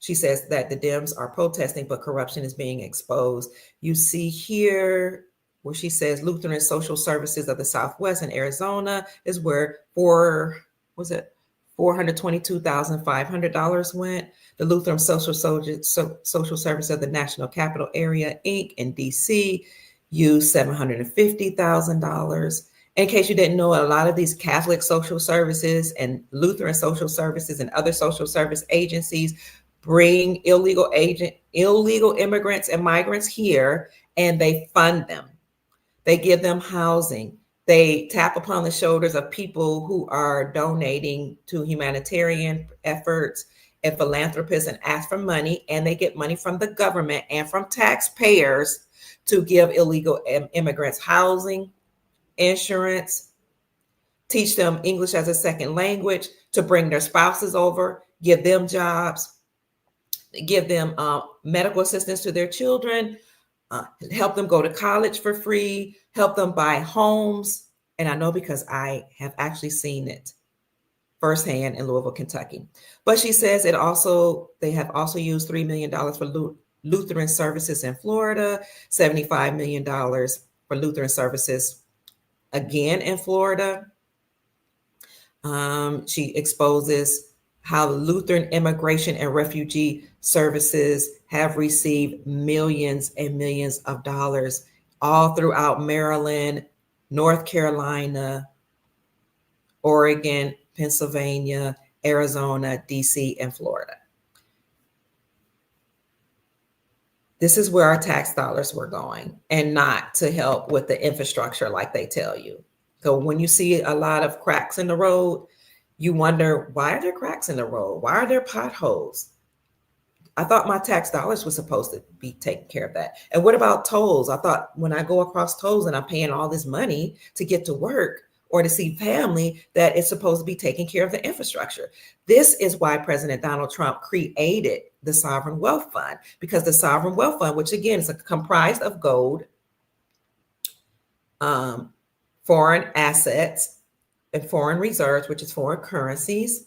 She says that the Dems are protesting, but corruption is being exposed. You see here where she says Lutheran Social Services of the Southwest in Arizona is where $422,500 went. The Lutheran Social Service of the National Capital Area, Inc. in DC used $750,000. In case you didn't know, a lot of these Catholic social services and Lutheran social services and other social service agencies bring illegal immigrants and migrants here, and they fund them. They give them housing. They tap upon the shoulders of people who are donating to humanitarian efforts and philanthropists and ask for money, and they get money from the government and from taxpayers to give illegal immigrants housing, insurance, teach them English as a second language, to bring their spouses over, give them jobs, give them medical assistance to their children, help them go to college for free, help them buy homes. And I know because I have actually seen it firsthand in Louisville, Kentucky. But she says they have also used $3 million for Lutheran services in Florida, $75 million for Lutheran services again in Florida. She exposes how Lutheran immigration and refugee services have received millions and millions of dollars all throughout Maryland, North Carolina, Oregon, Pennsylvania, Arizona, DC, and Florida. This is where our tax dollars were going, and not to help with the infrastructure like they tell you. So when you see a lot of cracks in the road, you wonder, why are there cracks in the road? Why are there potholes? I thought my tax dollars were supposed to be taking care of that. And what about tolls? I thought when I go across tolls and I'm paying all this money to get to work or to see family, that it's supposed to be taking care of the infrastructure. This is why President Donald Trump created the Sovereign Wealth Fund, because the Sovereign Wealth Fund, which again is comprised of gold, foreign assets, and foreign reserves, which is foreign currencies,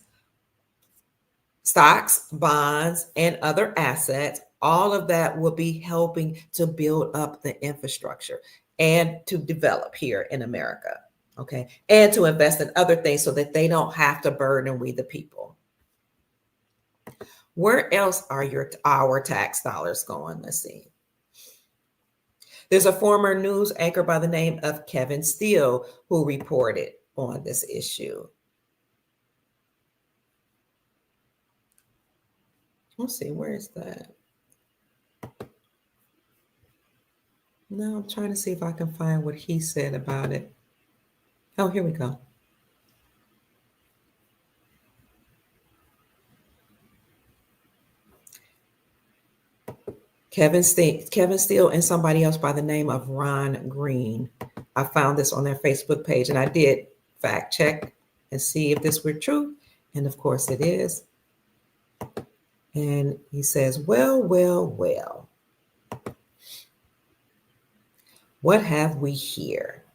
stocks, bonds, and other assets, all of that will be helping to build up the infrastructure and to develop here in America, okay? And to invest in other things so that they don't have to burden we the people. Where else are our tax dollars going? Let's see. There's a former news anchor by the name of Kevin Steele who reported on this issue. Let's see, where is that? No, I'm trying to see if I can find what he said about it. Oh, here we go. Kevin Steele and somebody else by the name of Ron Green. I found this on their Facebook page, and I did fact check and see if this were true. And of course it is. And he says, well, what have we here?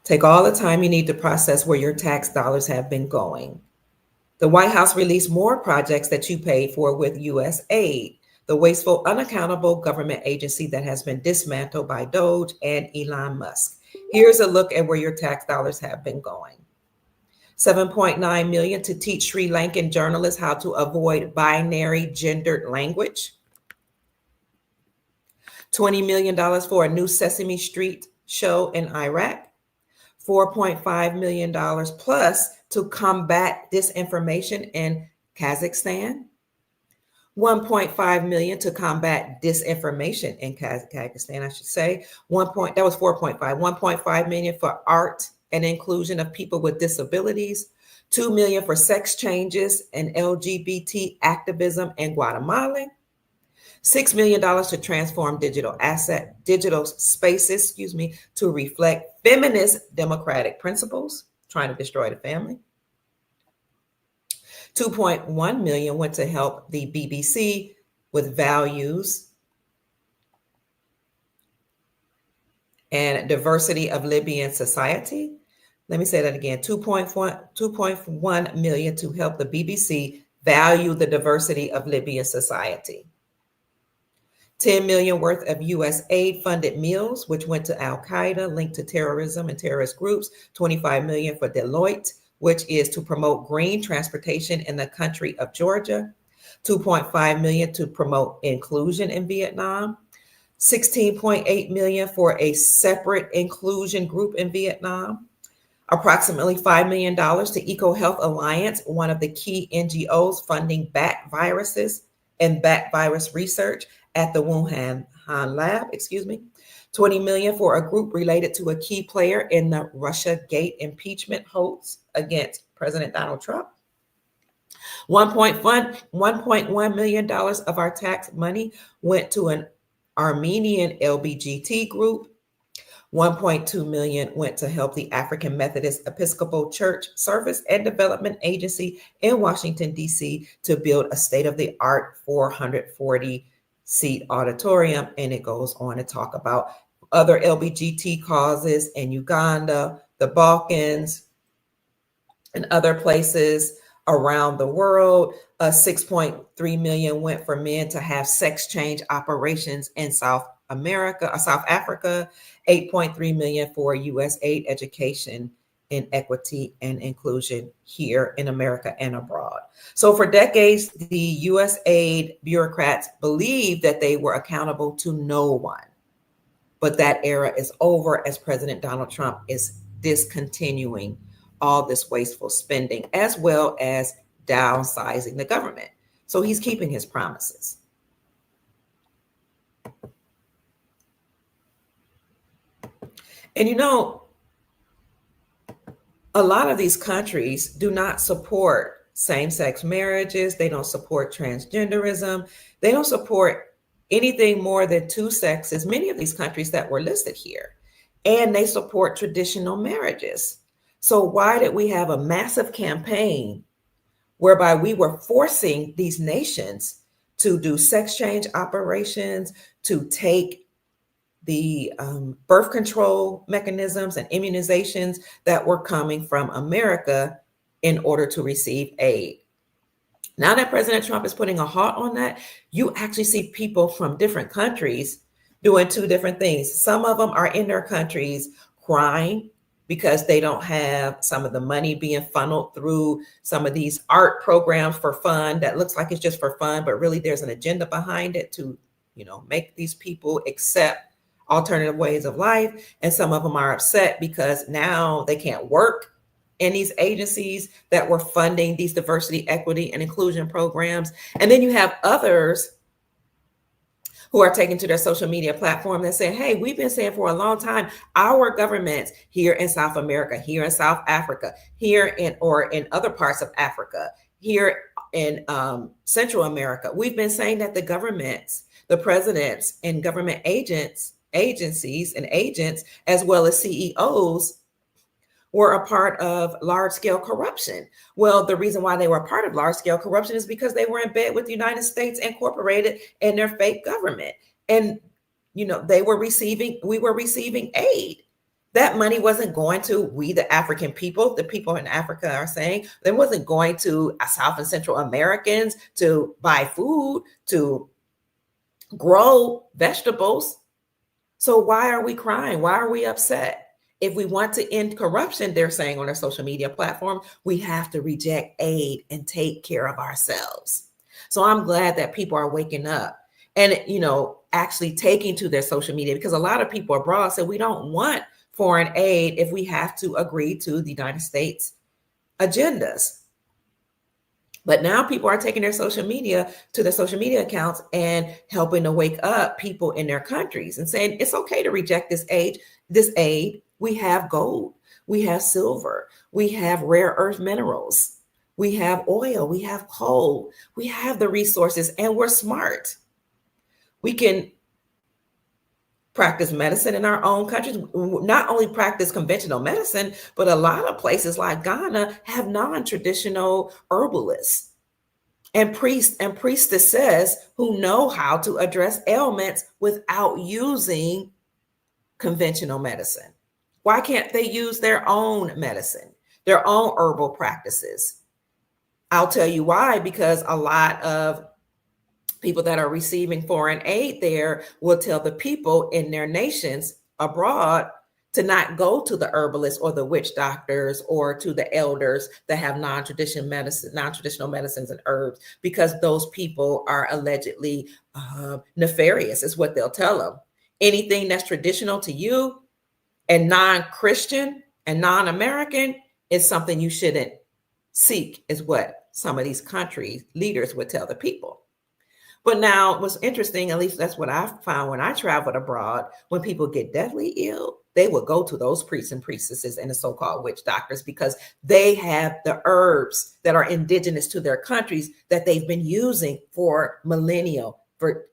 Take all the time you need to process where your tax dollars have been going. The White House released more projects that you paid for with U.S. aid, the wasteful, unaccountable government agency that has been dismantled by Doge and Elon Musk. Here's a look at where your tax dollars have been going. $7.9 million to teach Sri Lankan journalists how to avoid binary gendered language. $20 million for a new Sesame Street show in Iraq. $4.5 million plus to combat disinformation in Kazakhstan. $1.5 million to combat disinformation in Kazakhstan, I should say. That was 4.5. $1.5 million for art and inclusion of people with disabilities. $2 million for sex changes and LGBT activism in Guatemala. $6 million to transform digital spaces, to reflect feminist democratic principles, trying to destroy the family. $2.1 million went to help the BBC with values and diversity of Libyan society. Let me say that again. $2.1 million to help the BBC value the diversity of Libyan society. $10 million worth of U.S. aid funded meals, which went to Al-Qaeda, linked to terrorism and terrorist groups. $25 million for Deloitte, which is to promote green transportation in the country of Georgia. $2.5 million to promote inclusion in Vietnam. $16.8 million for a separate inclusion group in Vietnam. Approximately $5 million to EcoHealth Alliance, one of the key NGOs funding bat viruses and bat virus research at the Wuhan lab, $20 million for a group related to a key player in the Russiagate impeachment hoax against President Donald Trump. $1.1 million of our tax money went to an Armenian LBGT group. $1.2 million went to help the African Methodist Episcopal Church Service and Development Agency in Washington, D.C. to build a state-of-the-art 440-seat auditorium. And it goes on to talk about other LBGT causes in Uganda, the Balkans, and other places around the world. $6.3 million went for men to have sex change operations in South Africa. $8.3 million for U.S. aid, education, and equity and inclusion here in America and abroad. So for decades, the U.S. aid bureaucrats believed that they were accountable to no one. But that era is over as President Donald Trump is discontinuing all this wasteful spending, as well as downsizing the government. So he's keeping his promises. And a lot of these countries do not support same-sex marriages. They don't support transgenderism. They don't support anything more than two sexes, many of these countries that were listed here. And they support traditional marriages. So why did we have a massive campaign whereby we were forcing these nations to do sex change operations, to take the birth control mechanisms and immunizations that were coming from America in order to receive aid? Now that President Trump is putting a halt on that, you actually see people from different countries doing two different things. Some of them are in their countries crying because they don't have some of the money being funneled through some of these art programs for fun that looks like it's just for fun, but really there's an agenda behind it to, make these people accept alternative ways of life. And some of them are upset because now they can't work in these agencies that were funding these diversity, equity, and inclusion programs. And then you have others who are taking to their social media platform and saying, hey, we've been saying for a long time, our governments here in South America, here in South Africa, here in other parts of Africa, here in Central America, we've been saying that the governments, the presidents and government agencies and agents, as well as CEOs, were a part of large-scale corruption. Well, the reason why they were a part of large-scale corruption is because they were in bed with the United States Incorporated and their fake government. And, we were receiving aid. That money wasn't going to we, the African people, the people in Africa are saying, it wasn't going to South and Central Americans to buy food, to grow vegetables. So why are we crying? Why are we upset? If we want to end corruption, they're saying on their social media platform, we have to reject aid and take care of ourselves. So I'm glad that people are waking up and, actually taking to their social media, because a lot of people abroad said we don't want foreign aid if we have to agree to the United States agendas. But now people are taking their social media to their social media accounts and helping to wake up people in their countries and saying it's okay to reject this aid. We have gold, we have silver, we have rare earth minerals, we have oil, we have coal, we have the resources, and we're smart. We can practice medicine in our own countries, not only practice conventional medicine, but a lot of places like Ghana have non-traditional herbalists and priests and priestesses who know how to address ailments without using conventional medicine. Why can't they use their own medicine, their own herbal practices? I'll tell you why, because a lot of people that are receiving foreign aid there will tell the people in their nations abroad to not go to the herbalists or the witch doctors or to the elders that have non-traditional medicines and herbs, because those people are allegedly nefarious, is what they'll tell them. Anything that's traditional to you and non-Christian and non-American is something you shouldn't seek, is what some of these country leaders would tell the people. But now what's interesting, at least that's what I found when I traveled abroad, when people get deathly ill, they would go to those priests and priestesses and the so-called witch doctors, because they have the herbs that are indigenous to their countries that they've been using for millennia.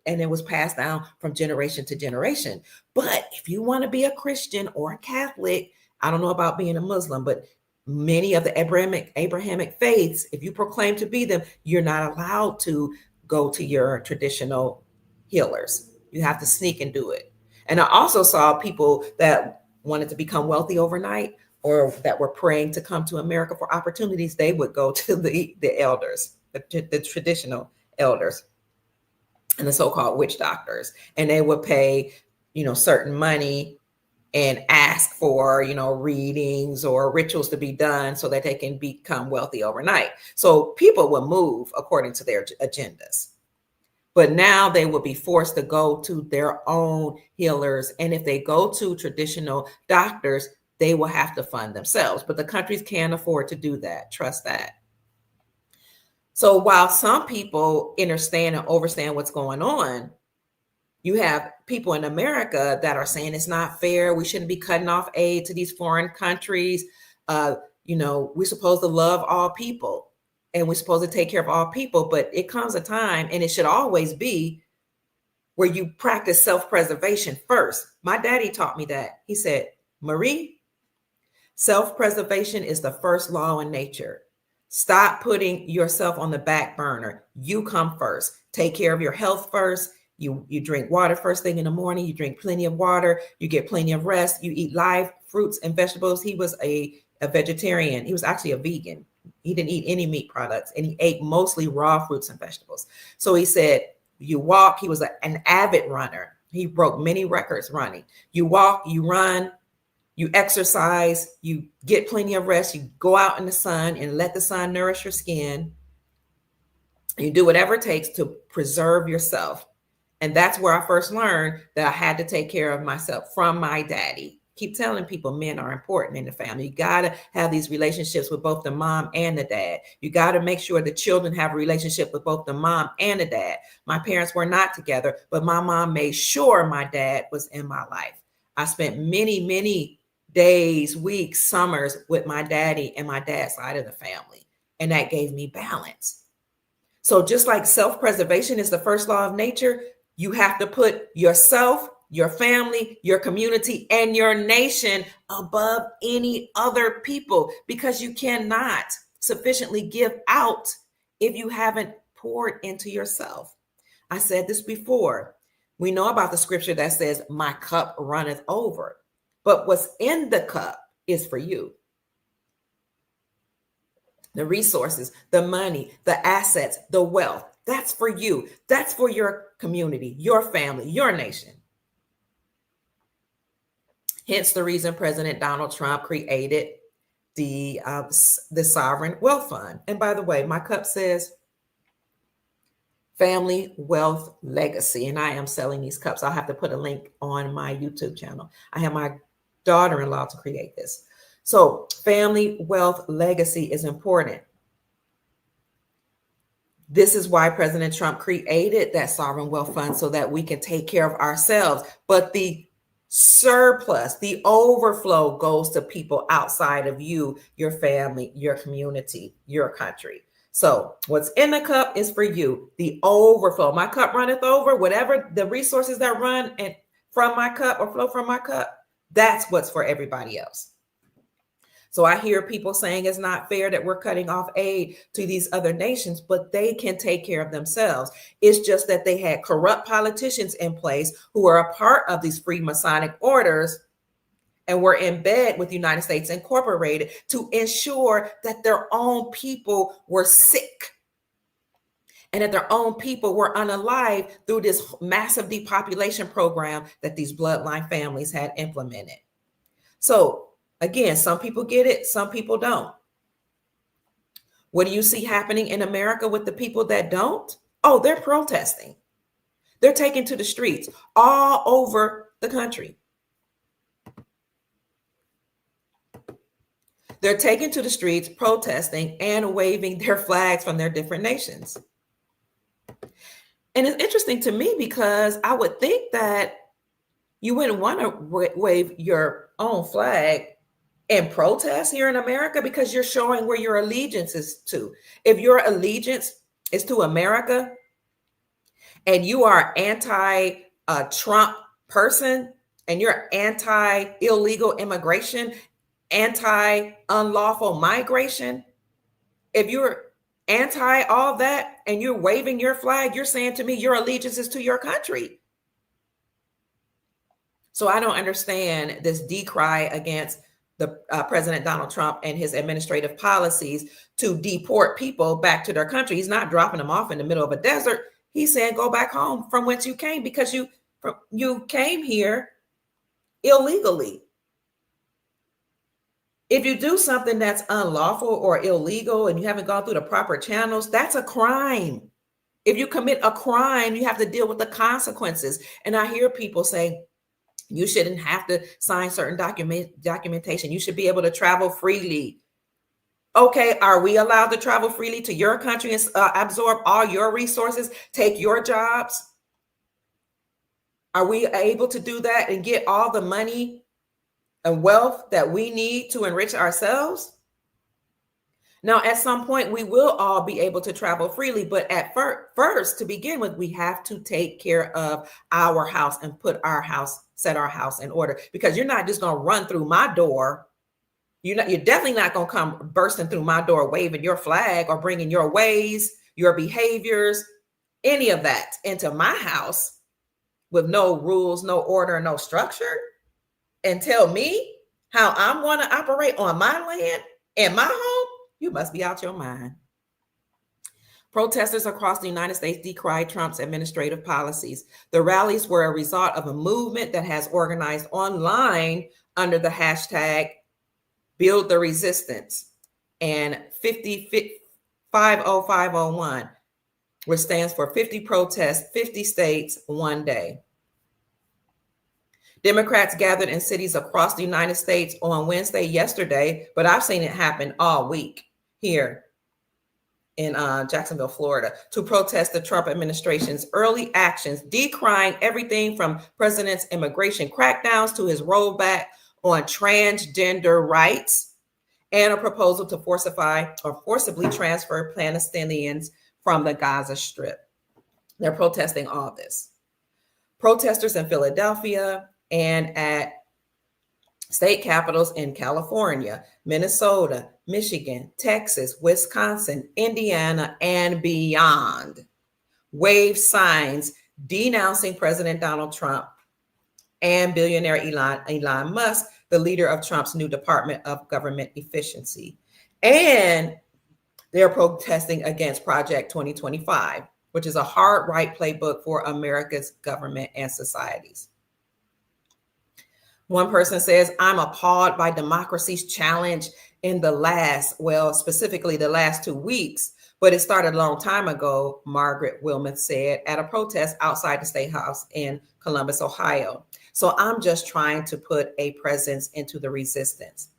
And it was passed down from generation to generation. But if you want to be a Christian or a Catholic, I don't know about being a Muslim, but many of the Abrahamic faiths, if you proclaim to be them, you're not allowed to go to your traditional healers. You have to sneak and do it. And I also saw people that wanted to become wealthy overnight or that were praying to come to America for opportunities. They would go to the elders, the traditional elders, and the so-called witch doctors, and they would pay, certain money and ask for, readings or rituals to be done so that they can become wealthy overnight. So people will move according to their agendas. But now they will be forced to go to their own healers. And if they go to traditional doctors, they will have to fund themselves. But the countries can't afford to do that. Trust that. So while some people understand and understand what's going on, You have people in America that are saying it's not fair. We shouldn't be cutting off aid to these foreign countries. We're supposed to love all people and we're supposed to take care of all people. But it comes a time, and it should always be, where you practice self-preservation first. My daddy taught me that. He said, Marie, self-preservation is the first law in nature. Stop putting yourself on the back burner. You come first. Take care of your health first. You drink water first thing in the morning. You drink plenty of water. You get plenty of rest. You eat live fruits and vegetables. He was a vegetarian. He was actually a vegan. He didn't eat any meat products, and he ate mostly raw fruits and vegetables. So he said, you walk. He was an avid runner. He broke many records running. You walk, you run, you exercise, you get plenty of rest. You go out in the sun and let the sun nourish your skin. You do whatever it takes to preserve yourself. And that's where I first learned that I had to take care of myself from my daddy. Keep telling people men are important in the family. You got to have these relationships with both the mom and the dad. You got to make sure the children have a relationship with both the mom and the dad. My parents were not together, but my mom made sure my dad was in my life. I spent many, many days, weeks, summers with my daddy and my dad's side of the family. And that gave me balance. So just like self-preservation is the first law of nature, you have to put yourself, your family, your community, and your nation above any other people, because you cannot sufficiently give out if you haven't poured into yourself. I said this before. We know about the scripture that says, my cup runneth over, but what's in the cup is for you. The resources, the money, the assets, the wealth, that's for you. That's for your community, your family, your nation. Hence the reason President Donald Trump created the Sovereign Wealth Fund. And by the way, my cup says Family Wealth Legacy, and I am selling these cups. I'll have to put a link on my YouTube channel. I have my daughter-in-law to create this. So Family Wealth Legacy is important. This is why President Trump created that Sovereign Wealth Fund, so that we can take care of ourselves. But the surplus, the overflow, goes to people outside of you, your family, your community, your country. So what's in the cup is for you. The overflow, my cup runneth over, whatever the resources that run and from my cup or flow from my cup, that's what's for everybody else. So I hear people saying it's not fair that we're cutting off aid to these other nations, but they can take care of themselves. It's just that they had corrupt politicians in place who are a part of these free Masonic orders and were in bed with the United States Incorporated to ensure that their own people were sick and that their own people were unalive through this massive depopulation program that these bloodline families had implemented. So again, some people get it, some people don't. What do you see happening in America with the people that don't? Oh, they're protesting. They're taking to the streets all over the country. They're taking to the streets, protesting and waving their flags from their different nations. And it's interesting to me because I would think that you wouldn't want to wave your own flag and protest here in America, because you're showing where your allegiance is to. If your allegiance is to America and you are anti-Trump person and you're anti-illegal immigration, anti-unlawful migration, if you're anti all that and you're waving your flag, you're saying to me your allegiance is to your country. So I don't understand this decry against the President Donald Trump and his administrative policies to deport people back to their country. He's not dropping them off in the middle of a desert. He's saying, go back home from whence you came, because you came here illegally. If you do something that's unlawful or illegal and you haven't gone through the proper channels, that's a crime. If you commit a crime, you have to deal with the consequences. And I hear people say, you shouldn't have to sign certain documentation. You should be able to travel freely. Okay, are we allowed to travel freely to your country and absorb all your resources, take your jobs? Are we able to do that and get all the money and wealth that we need to enrich ourselves? Now, at some point, we will all be able to travel freely, but at first, to begin with, we have to take care of our house and set our house in order, because you're not just going to run through my door. You're definitely not going to come bursting through my door, waving your flag or bringing your ways, your behaviors, any of that into my house with no rules, no order, no structure, and tell me how I'm going to operate on my land and my home. You must be out your mind. Protesters across the United States decried Trump's administrative policies. The rallies were a result of a movement that has organized online under the hashtag Build the Resistance and 50501, which stands for 50 protests, 50 states, one day. Democrats gathered in cities across the United States on Wednesday, yesterday, but I've seen it happen all week here in Jacksonville, Florida, to protest the Trump administration's early actions, decrying everything from president's immigration crackdowns to his rollback on transgender rights and a proposal to forcibly transfer Palestinians from the Gaza Strip. They're protesting all this. Protesters in Philadelphia and at state capitals in California, Minnesota, Michigan, Texas, Wisconsin, Indiana, and beyond waved signs denouncing President Donald Trump and billionaire Elon Musk, the leader of Trump's new Department of Government Efficiency. And they're protesting against Project 2025, which is a hard right playbook for America's government and societies. One person says, I'm appalled by democracy's challenge in specifically the last 2 weeks, but it started a long time ago, Margaret Wilmoth said at a protest outside the State House in Columbus, Ohio. So I'm just trying to put a presence into the resistance.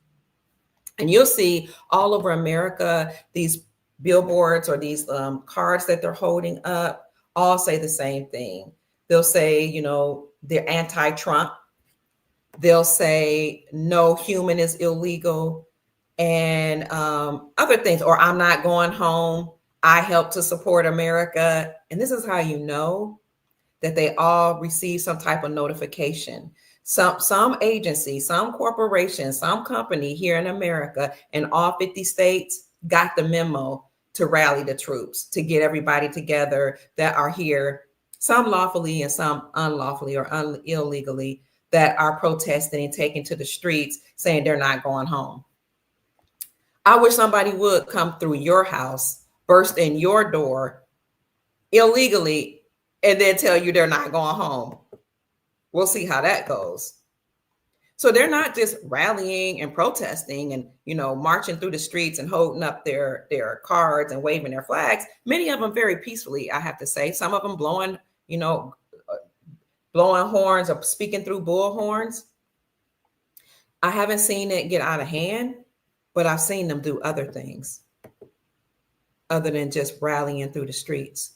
And you'll see all over America, these billboards or these cards that they're holding up all say the same thing. They'll say, they're anti-Trump. They'll say no human is illegal and other things, or I'm not going home. I help to support America. And this is how you know that they all receive some type of notification. Some agency, some corporation, some company here in America in all 50 states got the memo to rally the troops, to get everybody together that are here, some lawfully and some unlawfully or illegally, that are protesting and taking to the streets saying they're not going home. I wish somebody would come through your house, burst in your door illegally, and then tell you they're not going home. We'll see how that goes. So they're not just rallying and protesting and, marching through the streets and holding up their cards and waving their flags. Many of them very peacefully, I have to say. Some of them blowing horns or speaking through bullhorns. I haven't seen it get out of hand, but I've seen them do other things other than just rallying through the streets.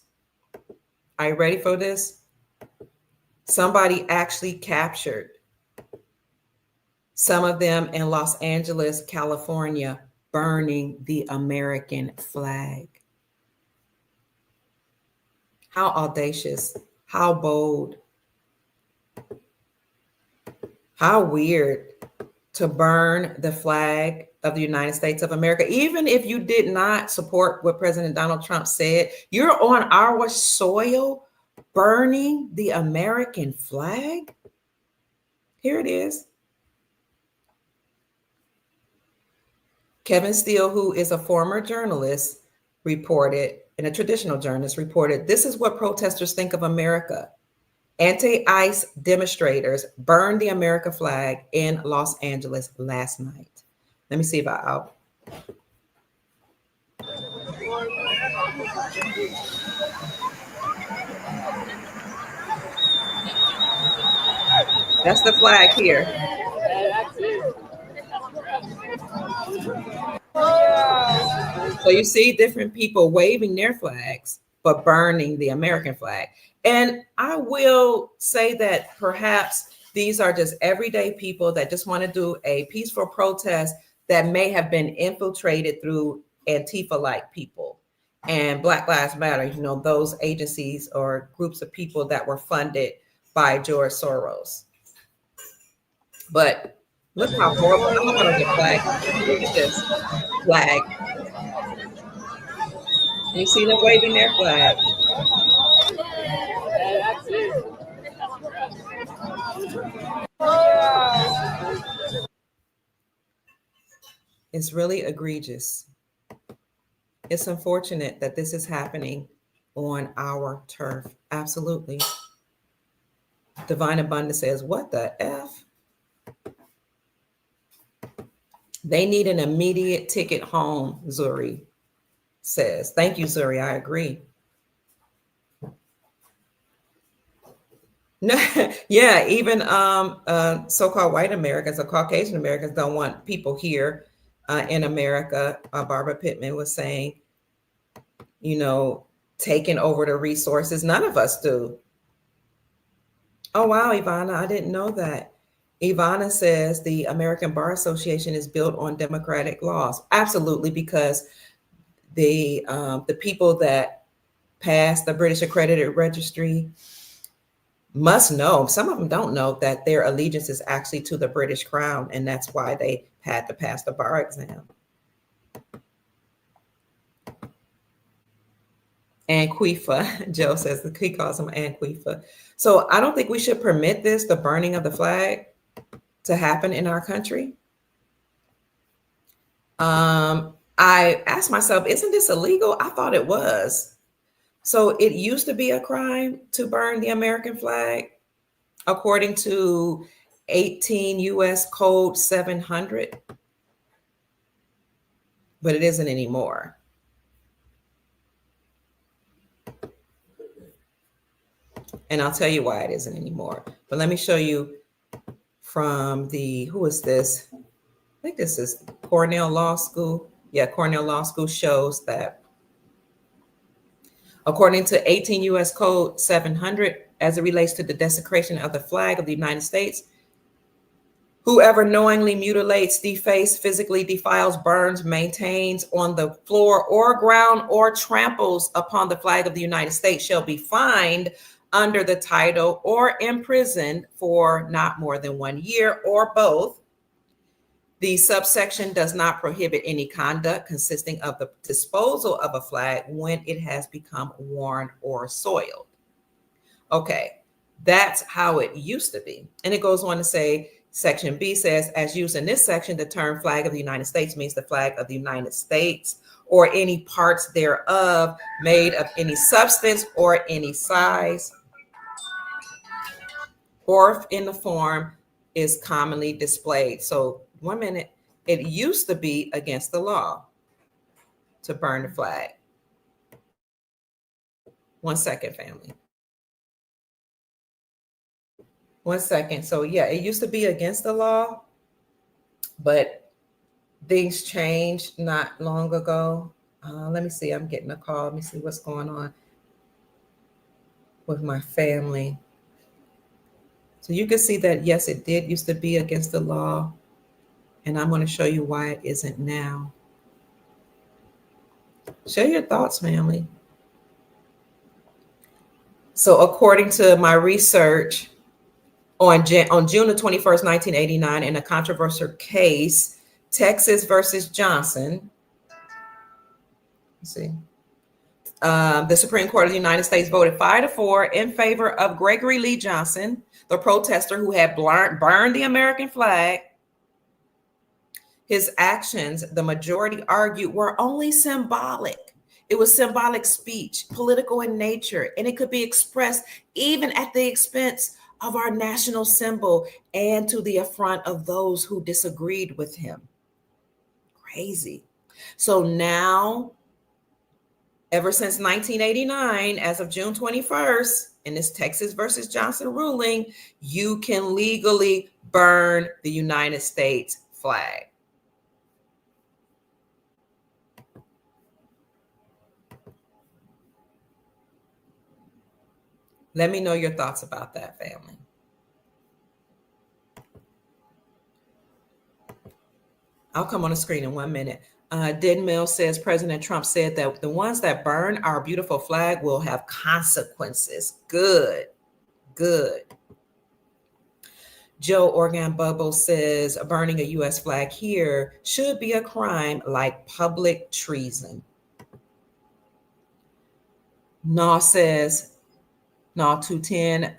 Are you ready for this? Somebody actually captured some of them in Los Angeles, California, burning the American flag. How audacious, how bold, how weird to burn the flag of the United States of America. Even if you did not support what President Donald Trump said, you're on our soil burning the American flag. Here it is. Kevin Steele, who is a former journalist, reported, and a traditional journalist reported, this is what protesters think of America. Anti-ICE demonstrators burned the American flag in Los Angeles last night. Let me see if I'll. That's the flag here. So you see different people waving their flags. but burning the American flag. And I will say that perhaps these are just everyday people that just want to do a peaceful protest that may have been infiltrated through Antifa-like people and Black Lives Matter, those agencies or groups of people that were funded by George Soros. But look how horrible. I'm looking at the flag. Look at this flag. You see them waving their flag. It's really egregious. It's unfortunate that this is happening on our turf. Absolutely. Divine Abundance says, what the F? They need an immediate ticket home, Zuri says. Thank you, Zuri. I agree. No, yeah, even so-called white Americans or Caucasian Americans don't want people here in America. Barbara Pittman was saying, taking over the resources. None of us do. Oh, wow, Ivana, I didn't know that. Ivana says the American Bar Association is built on democratic laws. Absolutely, because the people that passed the British Accredited Registry must know, some of them don't know, that their allegiance is actually to the British Crown, and that's why they had to pass the bar exam. Anquifa, Joe says, he calls them Anquifa. So I don't think we should permit this, the burning of the flag, to happen in our country. I asked myself, isn't this illegal? I thought it was. So it used to be a crime to burn the American flag, according to 18 U.S. Code 700, but it isn't anymore. And I'll tell you why it isn't anymore. But let me show you from who is this? I think this is Cornell Law School. Yeah, Cornell Law School shows that according to 18 U.S. Code 700, as it relates to the desecration of the flag of the United States, whoever knowingly mutilates, defaced, physically defiles, burns, maintains on the floor or ground, or tramples upon the flag of the United States shall be fined under the title or imprisoned for not more than 1 year or both. The subsection does not prohibit any conduct consisting of the disposal of a flag when it has become worn or soiled. Okay, that's how it used to be. And it goes on to say, Section B says, as used in this section, the term flag of the United States means the flag of the United States or any parts thereof made of any substance or any size or in the form is commonly displayed. So 1 minute, it used to be against the law to burn the flag. 1 second, family. 1 second. So yeah, it used to be against the law, but things changed not long ago. Let me see, I'm getting a call. Let me see what's going on with my family. So you can see that, yes, it did used to be against the law. And I'm going to show you why it isn't now. Share your thoughts, family. So according to my research, on June the 21st, 1989, in a controversial case, Texas versus Johnson. Let's see. The Supreme Court of the United States voted 5-4 in favor of Gregory Lee Johnson, the protester who had burned the American flag. His actions, the majority argued, were only symbolic. It was symbolic speech, political in nature, and it could be expressed even at the expense of our national symbol and to the affront of those who disagreed with him. Crazy. So now, ever since 1989, as of June 21st, in this Texas versus Johnson ruling, you can legally burn the United States flag. Let me know your thoughts about that, family. I'll come on the screen in 1 minute. Denmill says President Trump said that the ones that burn our beautiful flag will have consequences. Good, good. Joe Organ Bubble says burning a U.S. flag here should be a crime like public treason. Naw says, Naw 210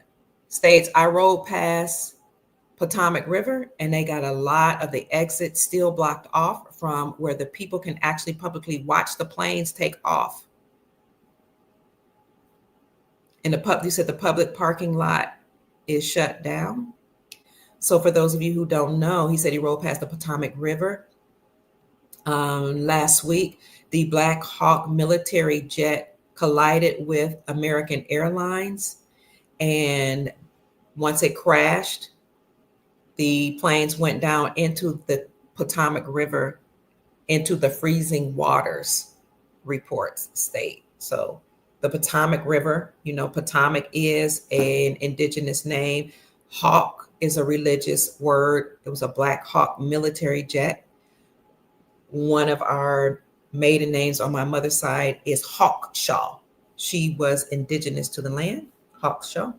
states, I rode past Potomac River and they got a lot of the exits still blocked off from where the people can actually publicly watch the planes take off. And you said the public parking lot is shut down. So for those of you who don't know, he said he rode past the Potomac River last week. The Black Hawk military jet collided with American Airlines. And once it crashed, the planes went down into the Potomac River, into the freezing waters, reports state. So the Potomac River, Potomac is an indigenous name. Hawk is a religious word. It was a Black Hawk military jet. One of our maiden names on my mother's side is Hawkshaw. She was indigenous to the land, Hawkshaw.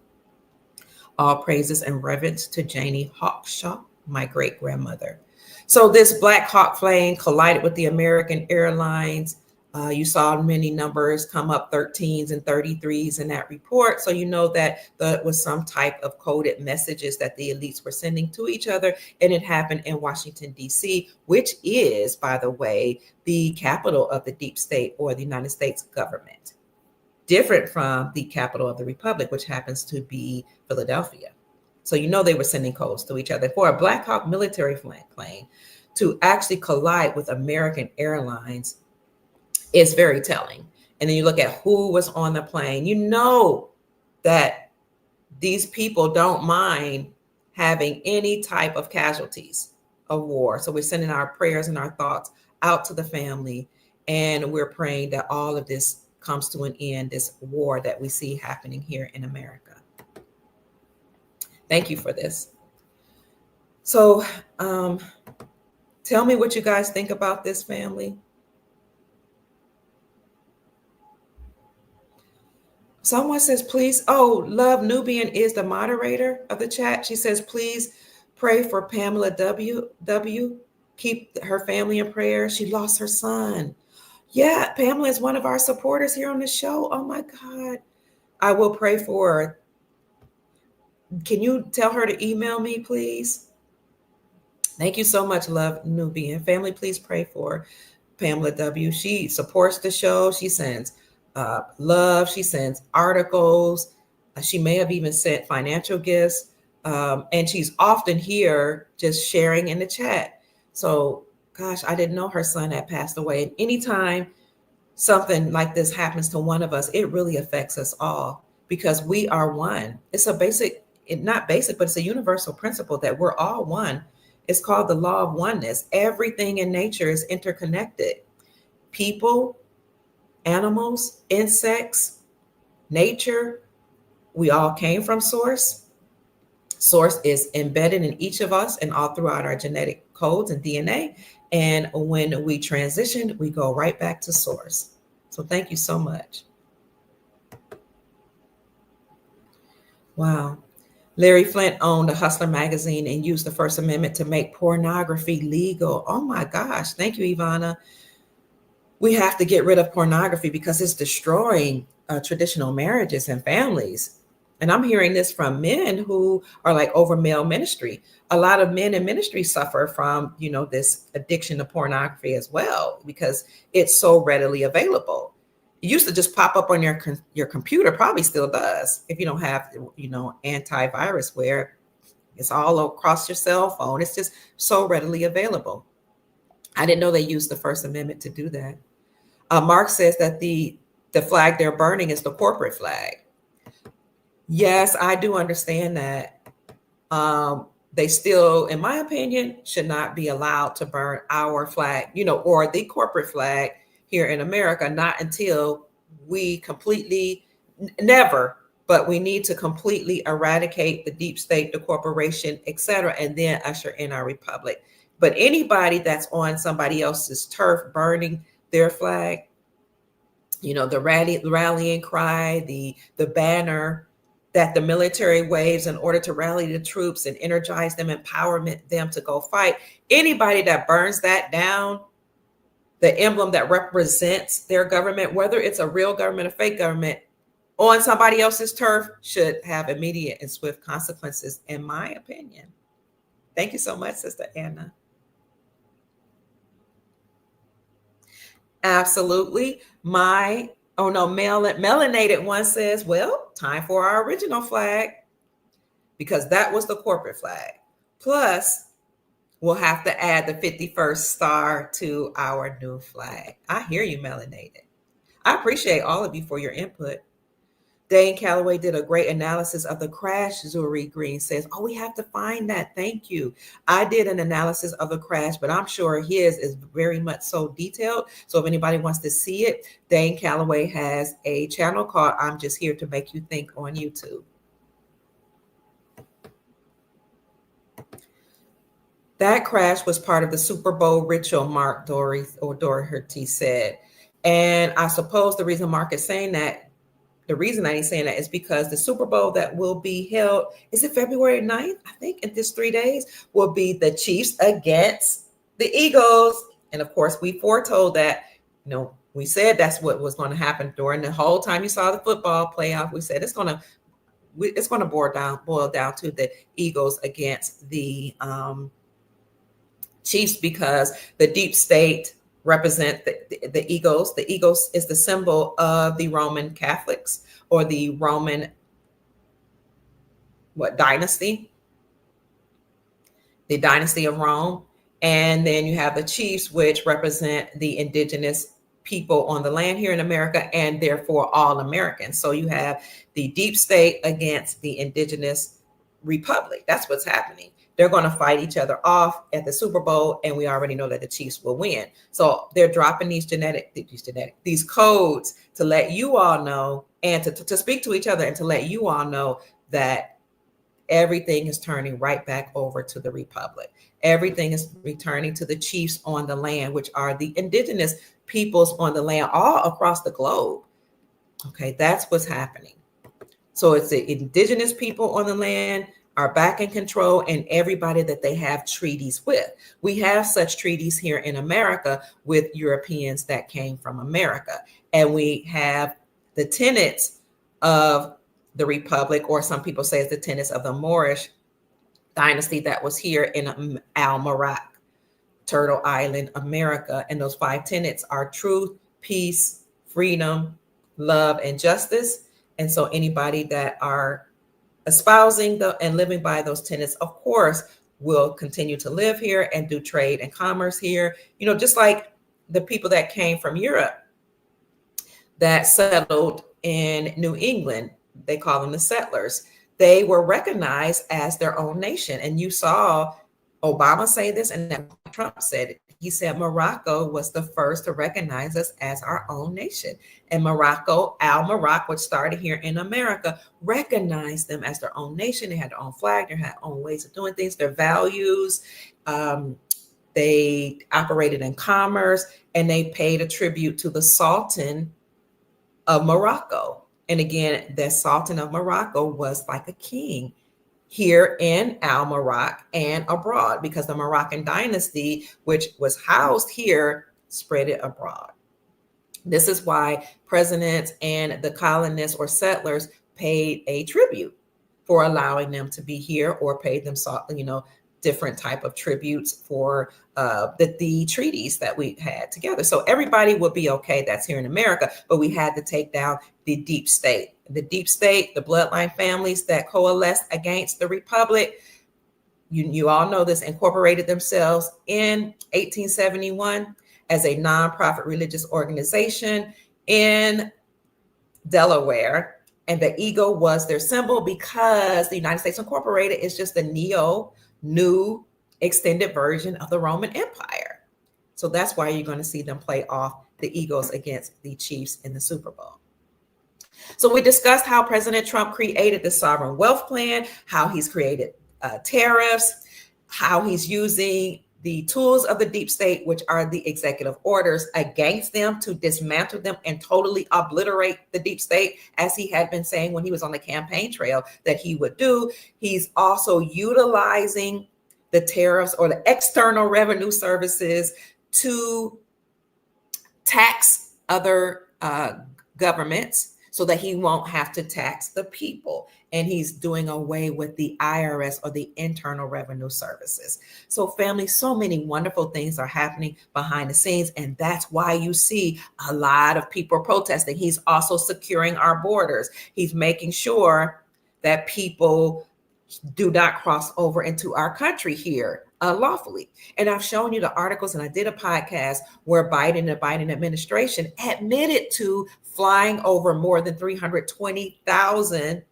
All praises and reverence to Janie Hawkshaw, my great grandmother. So this Black Hawk plane collided with the American Airlines. You saw many numbers come up, 13s and 33s in that report. So you know that that was some type of coded messages that the elites were sending to each other. And it happened in Washington, D.C., which is, by the way, the capital of the deep state or the United States government. Different from the capital of the republic, which happens to be Philadelphia. So you know they were sending codes to each other. For a Black Hawk military plane to actually collide with American Airlines is very telling. And then you look at who was on the plane. You know that these people don't mind having any type of casualties of war. So we're sending our prayers and our thoughts out to the family. And we're praying that all of this comes to an end, this war that we see happening here in America. Thank you for this. So tell me what you guys think about this, family. Someone says, please, Love Nubian is the moderator of the chat. She says, please pray for Pamela W. Keep her family in prayer. She lost her son. Yeah, Pamela is one of our supporters here on the show. Oh my God. I will pray for her. Can you tell her to email me, please? Thank you so much, Love Nubian. Family, please pray for Pamela W. She supports the show. She sends love. She sends articles. She may have even sent financial gifts. And she's often here just sharing in the chat. So gosh, I didn't know her son had passed away. And anytime something like this happens to one of us, it really affects us all because we are one. It's a basic, not basic, but it's a universal principle that we're all one. It's called the law of oneness. Everything in nature is interconnected. People, animals, insects, nature, we all came from source. Source is embedded in each of us and all throughout our genetic codes and DNA. And when we transitioned, we go right back to source. So thank you so much. Wow. Larry Flint owned a Hustler magazine and used the First Amendment to make pornography legal. Oh my gosh. Thank you, Ivana. We have to get rid of pornography because it's destroying traditional marriages and families. And I'm hearing this from men who are like over male ministry. A lot of men in ministry suffer from, this addiction to pornography as well, because it's so readily available. It used to just pop up on your computer, probably still does. If you don't have, antivirus where it's all across your cell phone, it's just so readily available. I didn't know they used the First Amendment to do that. Mark says that the flag they're burning is the corporate flag. Yes, I do understand that. They still, in my opinion, should not be allowed to burn our flag, or the corporate flag here in America, not until we completely never but we need to completely eradicate the deep state, the corporation, etc., and then usher in our republic. But anybody that's on somebody else's turf burning their flag, the rallying cry, the banner that the military waves in order to rally the troops and energize them, empowerment them to go fight. Anybody that burns that down, the emblem that represents their government, whether it's a real government or fake government, on somebody else's turf, should have immediate and swift consequences, in my opinion. Thank you so much, Sister Anna. Absolutely. Melanated one says, well, time for our original flag, because that was the corporate flag. Plus, we'll have to add the 51st star to our new flag. I hear you, Melanated. I appreciate all of you for your input. Dane Calloway did a great analysis of the crash. Zuri Green says, oh, we have to find that. Thank you. I did an analysis of the crash, but I'm sure his is very much so detailed. So if anybody wants to see it, Dane Calloway has a channel called I'm Just Here to Make You Think on YouTube. That crash was part of the Super Bowl ritual, Mark Doherty said. And I suppose the reason Mark is saying that, the reason I ain't saying that is because the Super Bowl that will be held, is it February 9th? I think in this 3 days will be the Chiefs against the Eagles. And of course, we foretold that, we said that's what was going to happen during the whole time you saw the football playoff. We said it's going to boil down to the Eagles against the Chiefs, because the deep state represent the Eagles. The Eagles is the symbol of the Roman Catholics, or the Roman dynasty? The dynasty of Rome. And then you have the Chiefs, which represent the indigenous people on the land here in America, and therefore all Americans. So you have the deep state against the indigenous republic. That's what's happening. They're going to fight each other off at the Super Bowl, and we already know that the Chiefs will win. So they're dropping these codes to let you all know, and to speak to each other, and to let you all know that everything is turning right back over to the republic. Everything is returning to the chiefs on the land, which are the indigenous peoples on the land all across the globe. Okay, that's what's happening. So it's the indigenous people on the land are back in control, and everybody that they have treaties with. We have such treaties here in America with Europeans that came from America. And we have the tenets of the republic, or some people say it's the tenets of the Moorish dynasty that was here in Al-Marak, Turtle Island, America. And those 5 tenets are truth, peace, freedom, love, and justice. And so anybody that are espousing and living by those tenets, of course, will continue to live here and do trade and commerce here. Just like the people that came from Europe that settled in New England, they call them the settlers. They were recognized as their own nation. And you saw Obama say this, and then Trump said it. He said Morocco was the first to recognize us as our own nation. And Morocco, Al-Marak, which started here in America, recognized them as their own nation. They had their own flag, they had their own ways of doing things, their values. They operated in commerce, and they paid a tribute to the Sultan of Morocco. And again, the Sultan of Morocco was like a king here in Al-Marak and abroad, because the Moroccan dynasty, which was housed here, spread it abroad. This is why presidents and the colonists or settlers paid a tribute for allowing them to be here, or paid them, different type of tributes for the treaties that we had together. So everybody would be okay that's here in America, but we had to take down the deep state. The deep state, the bloodline families that coalesced against the republic, you all know this, incorporated themselves in 1871 as a nonprofit religious organization in Delaware. And the eagle was their symbol, because the United States Incorporated is just a new extended version of the Roman Empire. So that's why you're going to see them play off the Eagles against the Chiefs in the Super Bowl. So we discussed how President Trump created the sovereign wealth plan, how he's created tariffs, how he's using the tools of the deep state, which are the executive orders, against them to dismantle them and totally obliterate the deep state, as he had been saying when he was on the campaign trail that he would do. He's also utilizing the tariffs or the external revenue services to tax other governments so that he won't have to tax the people. And he's doing away with the IRS or the Internal Revenue Services. So family, so many wonderful things are happening behind the scenes. And that's why you see a lot of people protesting. He's also securing our borders. He's making sure that people do not cross over into our country here unlawfully. And I've shown you the articles, and I did a podcast where the Biden administration admitted to flying over more than 320,000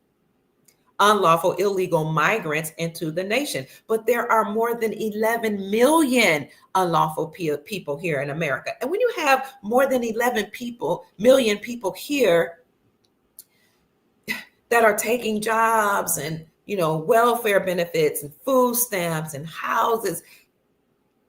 unlawful illegal migrants into the nation. But there are more than 11 million unlawful people here in America. And when you have more than 11 million people here that are taking jobs and welfare benefits and food stamps and houses,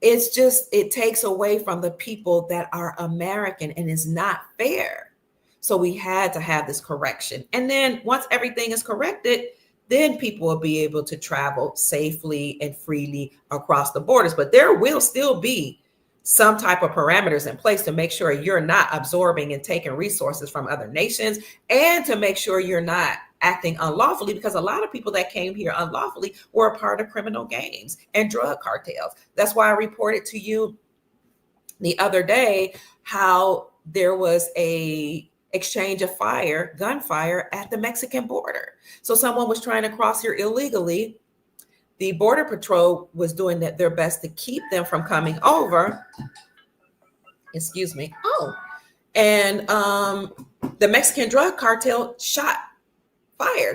it takes away from the people that are American, and is not fair. So we had to have this correction. And then once everything is corrected, then people will be able to travel safely and freely across the borders. But there will still be some type of parameters in place to make sure you're not absorbing and taking resources from other nations, and to make sure you're not acting unlawfully, because a lot of people that came here unlawfully were a part of criminal gangs and drug cartels. That's why I reported to you the other day how there was a exchange of gunfire at the Mexican border. So someone was trying to cross here illegally. The Border Patrol was doing their best to keep them from coming over. Excuse me. And the Mexican drug cartel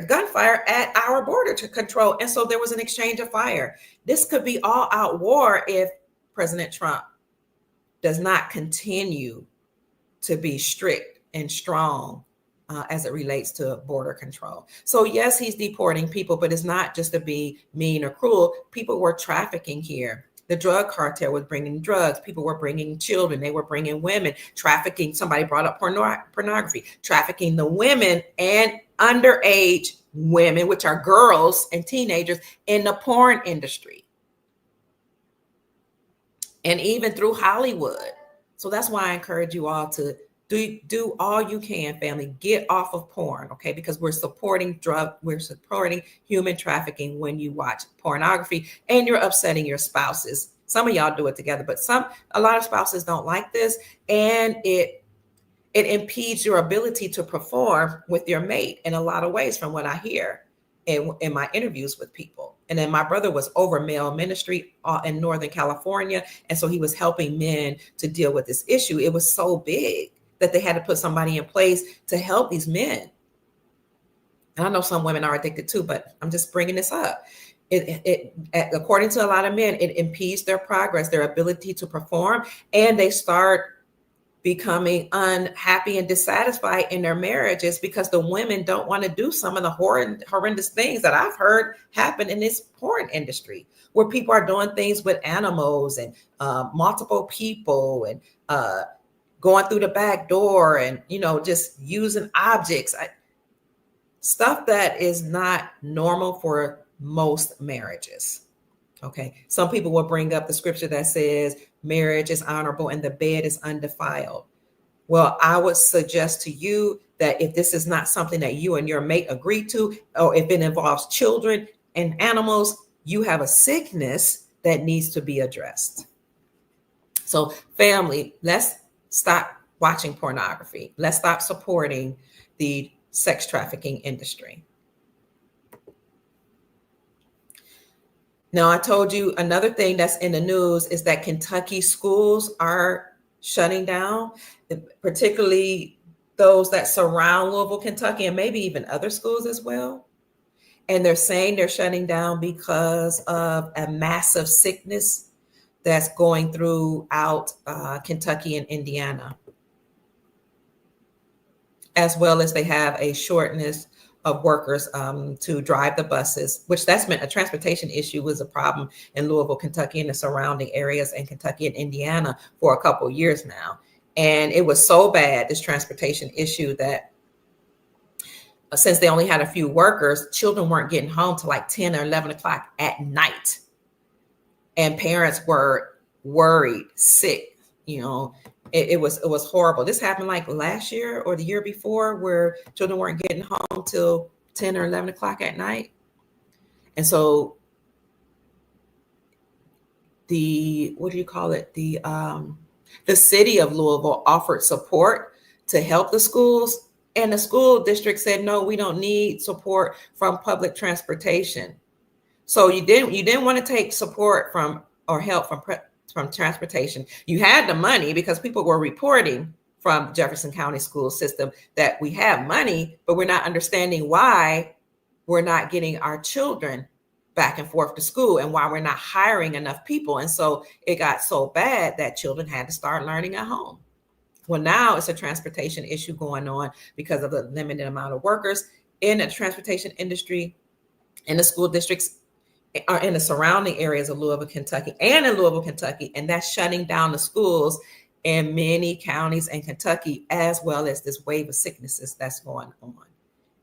gunfire at our border to control. And so there was an exchange of fire. This could be all out war if President Trump does not continue to be strict and strong as it relates to border control. So yes, he's deporting people, but it's not just to be mean or cruel. People were trafficking here. The drug cartel was bringing drugs. People were bringing children. They were bringing women. Trafficking. Somebody brought up pornography. Trafficking the women and underage women, which are girls and teenagers, in the porn industry. And even through Hollywood. So that's why I encourage you all to do all you can, family. Get off of porn, okay? Because we're supporting human trafficking when you watch pornography, and you're upsetting your spouses. Some of y'all do it together, but a lot of spouses don't like this, and it impedes your ability to perform with your mate in a lot of ways, from what I hear in my interviews with people. And then my brother was over male ministry in Northern California, and so he was helping men to deal with this issue. It was so big that they had to put somebody in place to help these men. And I know some women are addicted too, but I'm just bringing this up. It according to a lot of men, it impedes their progress, their ability to perform, and they start becoming unhappy and dissatisfied in their marriages because the women don't want to do some of the horrendous things that I've heard happen in this porn industry, where people are doing things with animals and multiple people and going through the back door and, just using objects, stuff that is not normal for most marriages. Okay. Some people will bring up the scripture that says marriage is honorable and the bed is undefiled. Well, I would suggest to you that if this is not something that you and your mate agree to, or if it involves children and animals, you have a sickness that needs to be addressed. So family, let's stop watching pornography. Let's stop supporting the sex trafficking industry. Now, I told you another thing that's in the news is that Kentucky schools are shutting down, particularly those that surround Louisville, Kentucky, and maybe even other schools as well. And they're saying they're shutting down because of a massive sickness that's going throughout Kentucky and Indiana. as well as they have a shortness of workers to drive the buses, which that's meant a transportation issue was a problem in Louisville, Kentucky, and the surrounding areas, and Kentucky and Indiana for a couple of years now. And it was so bad, this transportation issue, that since they only had a few workers, children weren't getting home till like 10 or 11 o'clock at night. And parents were worried, sick, it was horrible. This happened like last year or the year before, where children weren't getting home till 10 or 11 o'clock at night. And so the city of Louisville offered support to help the schools, and the school district said, no, we don't need support from public transportation. So you didn't want to take support from or help from transportation. You had the money because people were reporting from Jefferson County school system that we have money, but we're not understanding why we're not getting our children back and forth to school and why we're not hiring enough people. And so it got so bad that children had to start learning at home. Well, now it's a transportation issue going on because of the limited amount of workers in the transportation industry, in the school districts, are in the surrounding areas of Louisville, Kentucky, and in Louisville, Kentucky, and that's shutting down the schools in many counties in Kentucky, as well as this wave of sicknesses that's going on.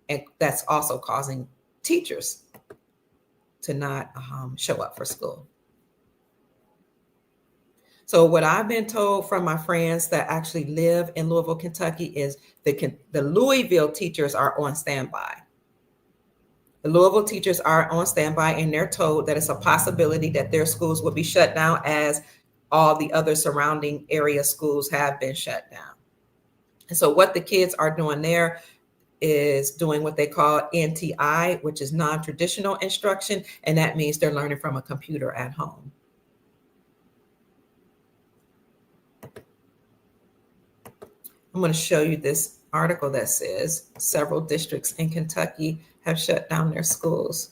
And that's also causing teachers to not show up for school. So what I've been told from my friends that actually live in Louisville, Kentucky, is the Louisville teachers are on standby. The Louisville teachers are on standby, and they're told that it's a possibility that their schools will be shut down as all the other surrounding area schools have been shut down. And so what the kids are doing there is doing what they call NTI, which is non-traditional instruction, and that means they're learning from a computer at home. I'm going to show you this article that says several districts in Kentucky have shut down their schools.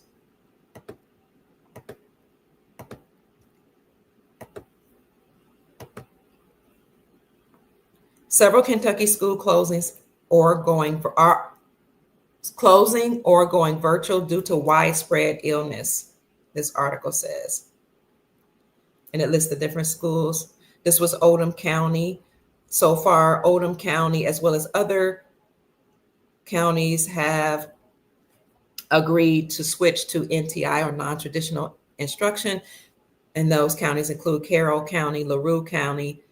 Several Kentucky school closings are closing or going virtual due to widespread illness, this article says. And it lists the different schools. This was Oldham County. So far, Oldham County, as well as other counties, have agreed to switch to NTI, or non-traditional instruction. And those counties include Carroll County, LaRue County,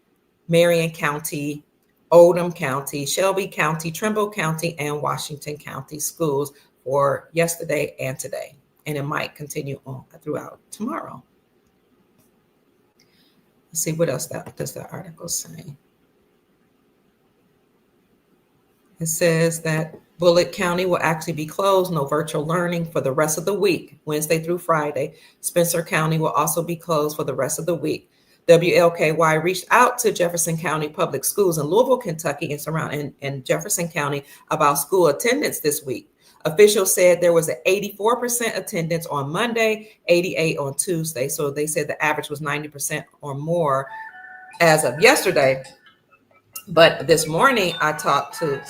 Marion County, Oldham County, Shelby County, Trimble County, and Washington County schools for yesterday and today. And it might continue on throughout tomorrow. Let's see what else does the article say. It says that Bullitt County will actually be closed, no virtual learning for the rest of the week, Wednesday through Friday. Spencer County will also be closed for the rest of the week. WLKY reached out to Jefferson County Public Schools in Louisville, Kentucky, and Jefferson County about school attendance this week. Officials said there was an 84% attendance on Monday, 88% on Tuesday. So they said the average was 90% or more as of yesterday. But this morning I talked to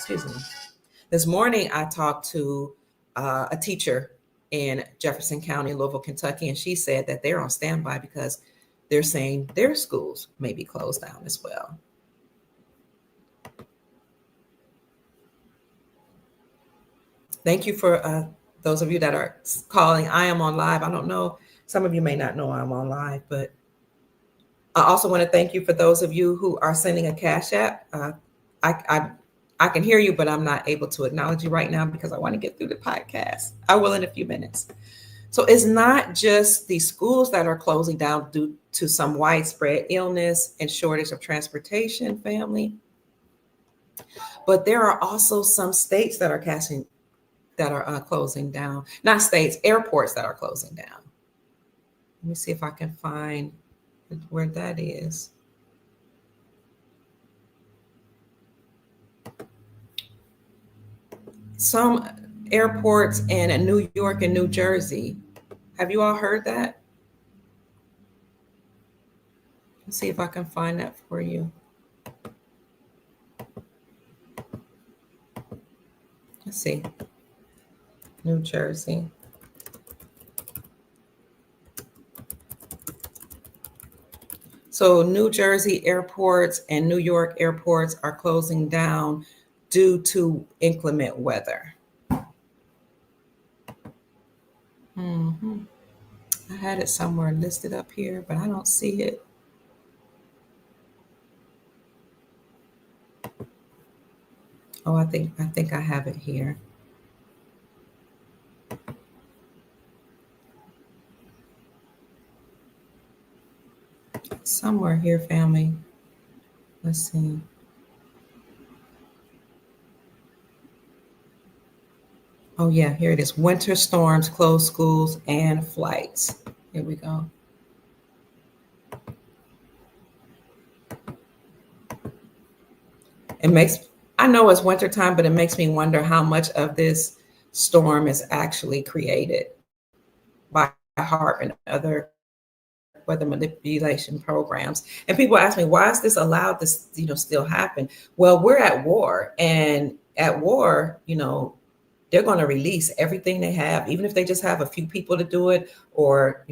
a teacher in Jefferson County, Louisville, Kentucky, and she said that they're on standby because they're saying their schools may be closed down as well. Thank you for those of you that are calling. I am on live. I don't know, some of you may not know I'm on live, but I also want to thank you for those of you who are sending a Cash App. I can hear you, but I'm not able to acknowledge you right now because I want to get through the podcast. I will in a few minutes. So it's not just the schools that are closing down due to some widespread illness and shortage of transportation, family, but there are also some states that are closing down. Not states, airports that are closing down. Let me see if I can find where that is. Some airports in New York and New Jersey. Have you all heard that? Let's see if I can find that for you. Let's see. New Jersey. So New Jersey airports and New York airports are closing down due to inclement weather. Mhm. I had it somewhere listed up here, but I don't see it. Oh, I think I have it here. Somewhere here, family. Let's see. Oh yeah, here it is. Winter storms close schools and flights. Here we go. It makes I know it's wintertime, but it makes me wonder how much of this storm is actually created by HARP and other weather manipulation programs. And people ask me, why is this allowed to, still happen? Well, we're at war, and at war, they're going to release everything they have, even if they just have a few people to do it, or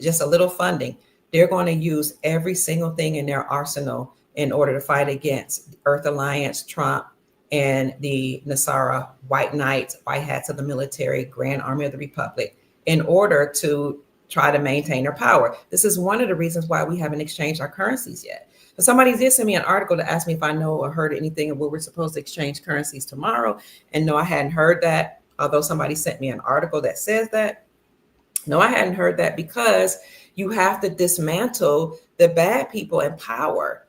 just a little funding. They're going to use every single thing in their arsenal in order to fight against Earth Alliance, Trump, and the Nasara White Knights, White Hats of the military, Grand Army of the Republic, in order to try to maintain their power. This is one of the reasons why we haven't exchanged our currencies yet. But somebody did send me an article to ask me if I know or heard anything of where we're supposed to exchange currencies tomorrow. And no, I hadn't heard that. Although somebody sent me an article that says that. No, I hadn't heard that, because you have to dismantle the bad people in power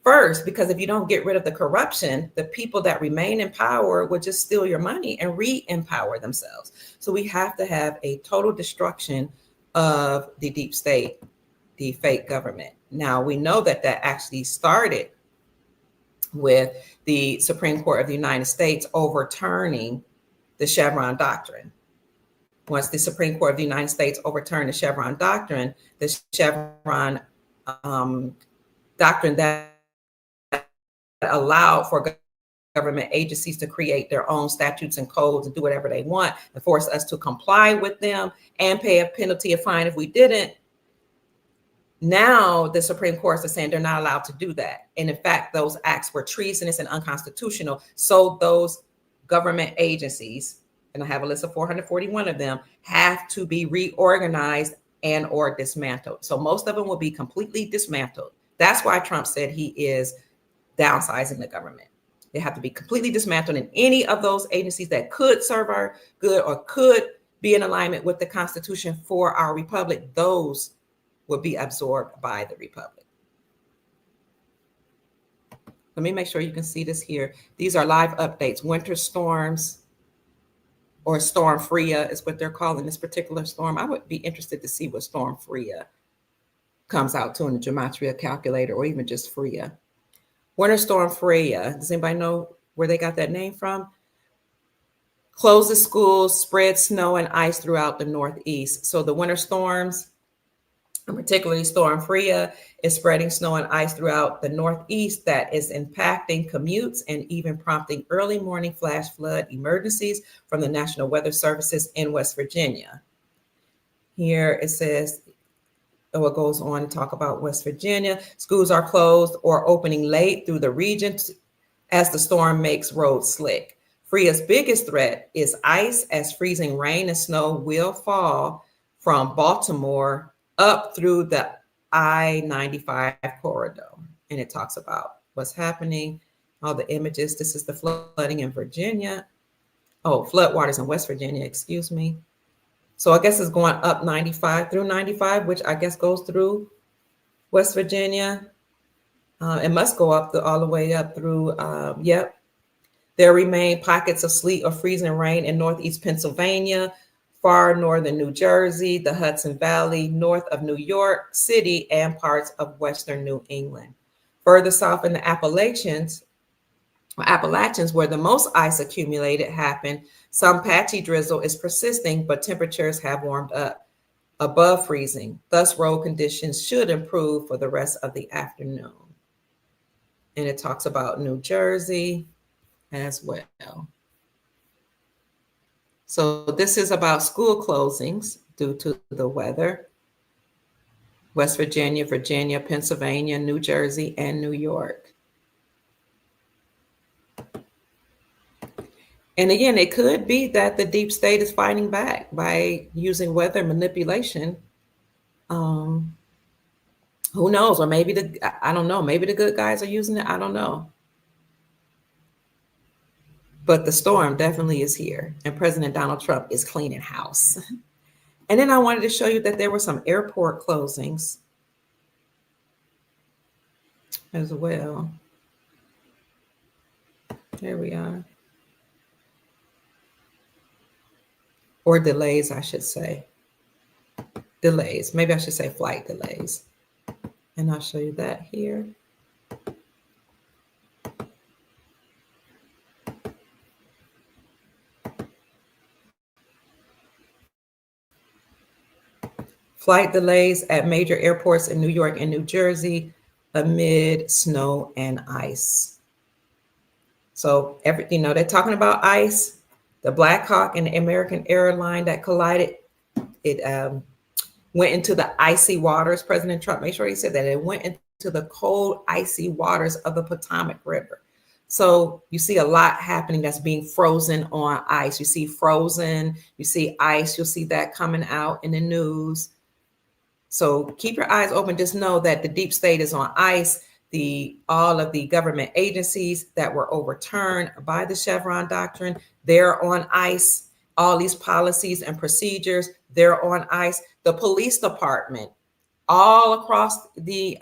first, because if you don't get rid of the corruption, the people that remain in power will just steal your money and re-empower themselves. So we have to have a total destruction of the deep state, the fake government. Now, we know that actually started with the Supreme Court of the United States overturning the Chevron doctrine. Once the Supreme Court of the United States overturned the Chevron doctrine doctrine that allowed for government agencies to create their own statutes and codes and do whatever they want, and force us to comply with them and pay a penalty, a fine if we didn't. Now the Supreme Court is saying they're not allowed to do that. And in fact, those acts were treasonous and unconstitutional. So those government agencies, and I have a list of 441 of them, have to be reorganized and or dismantled. So most of them will be completely dismantled. That's why Trump said he is downsizing the government. They have to be completely dismantled, and any of those agencies that could serve our good or could be in alignment with the Constitution for our republic, those will be absorbed by the republic. Let me make sure you can see this here. These are live updates. Winter storms, or Storm Freya is what they're calling this particular storm. I would be interested to see what Storm Freya comes out to in the Gematria calculator, or even just Freya. Winter Storm Freya. Does anybody know where they got that name from? Closes schools, spread snow and ice throughout the Northeast. So the winter storms, and particularly Storm Freya, is spreading snow and ice throughout the Northeast that is impacting commutes and even prompting early morning flash flood emergencies from the National Weather Services in West Virginia. Here it says, it goes on to talk about West Virginia. Schools are closed or opening late through the region as the storm makes roads slick. Freya's biggest threat is ice, as freezing rain and snow will fall from Baltimore up through the I-95 corridor. And it talks about what's happening, all the images. This is the flooding in Virginia. Oh, floodwaters in West Virginia, excuse me. So I guess it's going up 95 through 95, which I guess goes through West Virginia. It must go up all the way up through, yep. There remain pockets of sleet or freezing rain in Northeast Pennsylvania, far northern New Jersey, the Hudson Valley, north of New York City, and parts of Western New England. Further south in the Appalachians, where the most ice accumulated happened, some patchy drizzle is persisting, but temperatures have warmed up above freezing. Thus, road conditions should improve for the rest of the afternoon. And it talks about New Jersey as well. So this is about school closings due to the weather. West Virginia, Virginia, Pennsylvania, New Jersey, and New York. And again, it could be that the deep state is fighting back by using weather manipulation. Um, who knows? Or maybe I don't know, maybe the good guys are using it. I don't know. But the storm definitely is here, and President Donald Trump is cleaning house. And then I wanted to show you that there were some airport closings as well. There we are. Or delays, I should say. Delays. Maybe I should say flight delays. And I'll show you that here. Flight delays at major airports in New York and New Jersey amid snow and ice. So they're talking about ice. The Black Hawk and the American airline that collided, it went into the icy waters. President Trump made sure he said that it went into the cold, icy waters of the Potomac River. So you see a lot happening that's being frozen on ice. You see frozen, you see ice, you'll see that coming out in the news. So keep your eyes open. Just know that the deep state is on ice. All of the government agencies that were overturned by the Chevron doctrine, they're on ice. All these policies and procedures, they're on ice. The police department, all across the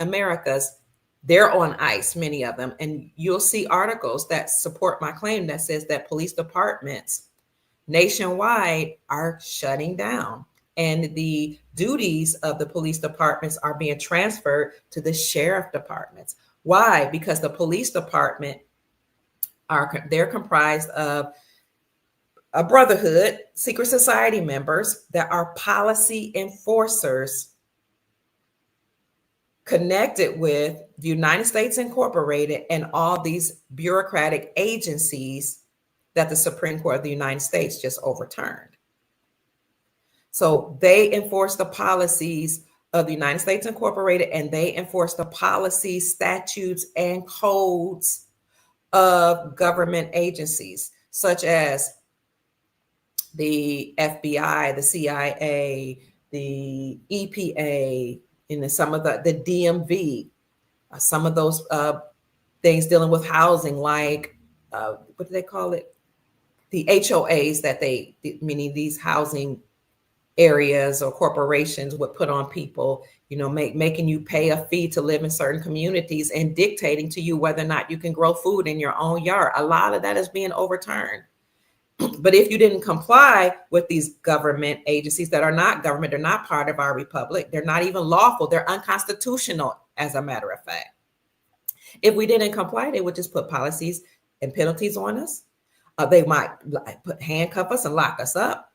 Americas, they're on ice, many of them. And you'll see articles that support my claim that says that police departments nationwide are shutting down. And the duties of the police departments are being transferred to the sheriff departments. Why? Because the police department they're comprised of a brotherhood, secret society members that are policy enforcers connected with the United States Incorporated and all these bureaucratic agencies that the Supreme Court of the United States just overturned. So they enforce the policies of the United States Incorporated, and they enforce the policies, statutes, and codes of government agencies, such as the FBI, the CIA, the EPA, and some of the DMV, some of those things dealing with housing, like what do they call it? The HOAs meaning these housing areas or corporations would put on people, making you pay a fee to live in certain communities and dictating to you whether or not you can grow food in your own yard. A lot of that is being overturned. But if you didn't comply with these government agencies that are not government, they're not part of our republic, they're not even lawful, they're unconstitutional, as a matter of fact. If we didn't comply, they would just put policies and penalties on us. They might handcuff us and lock us up.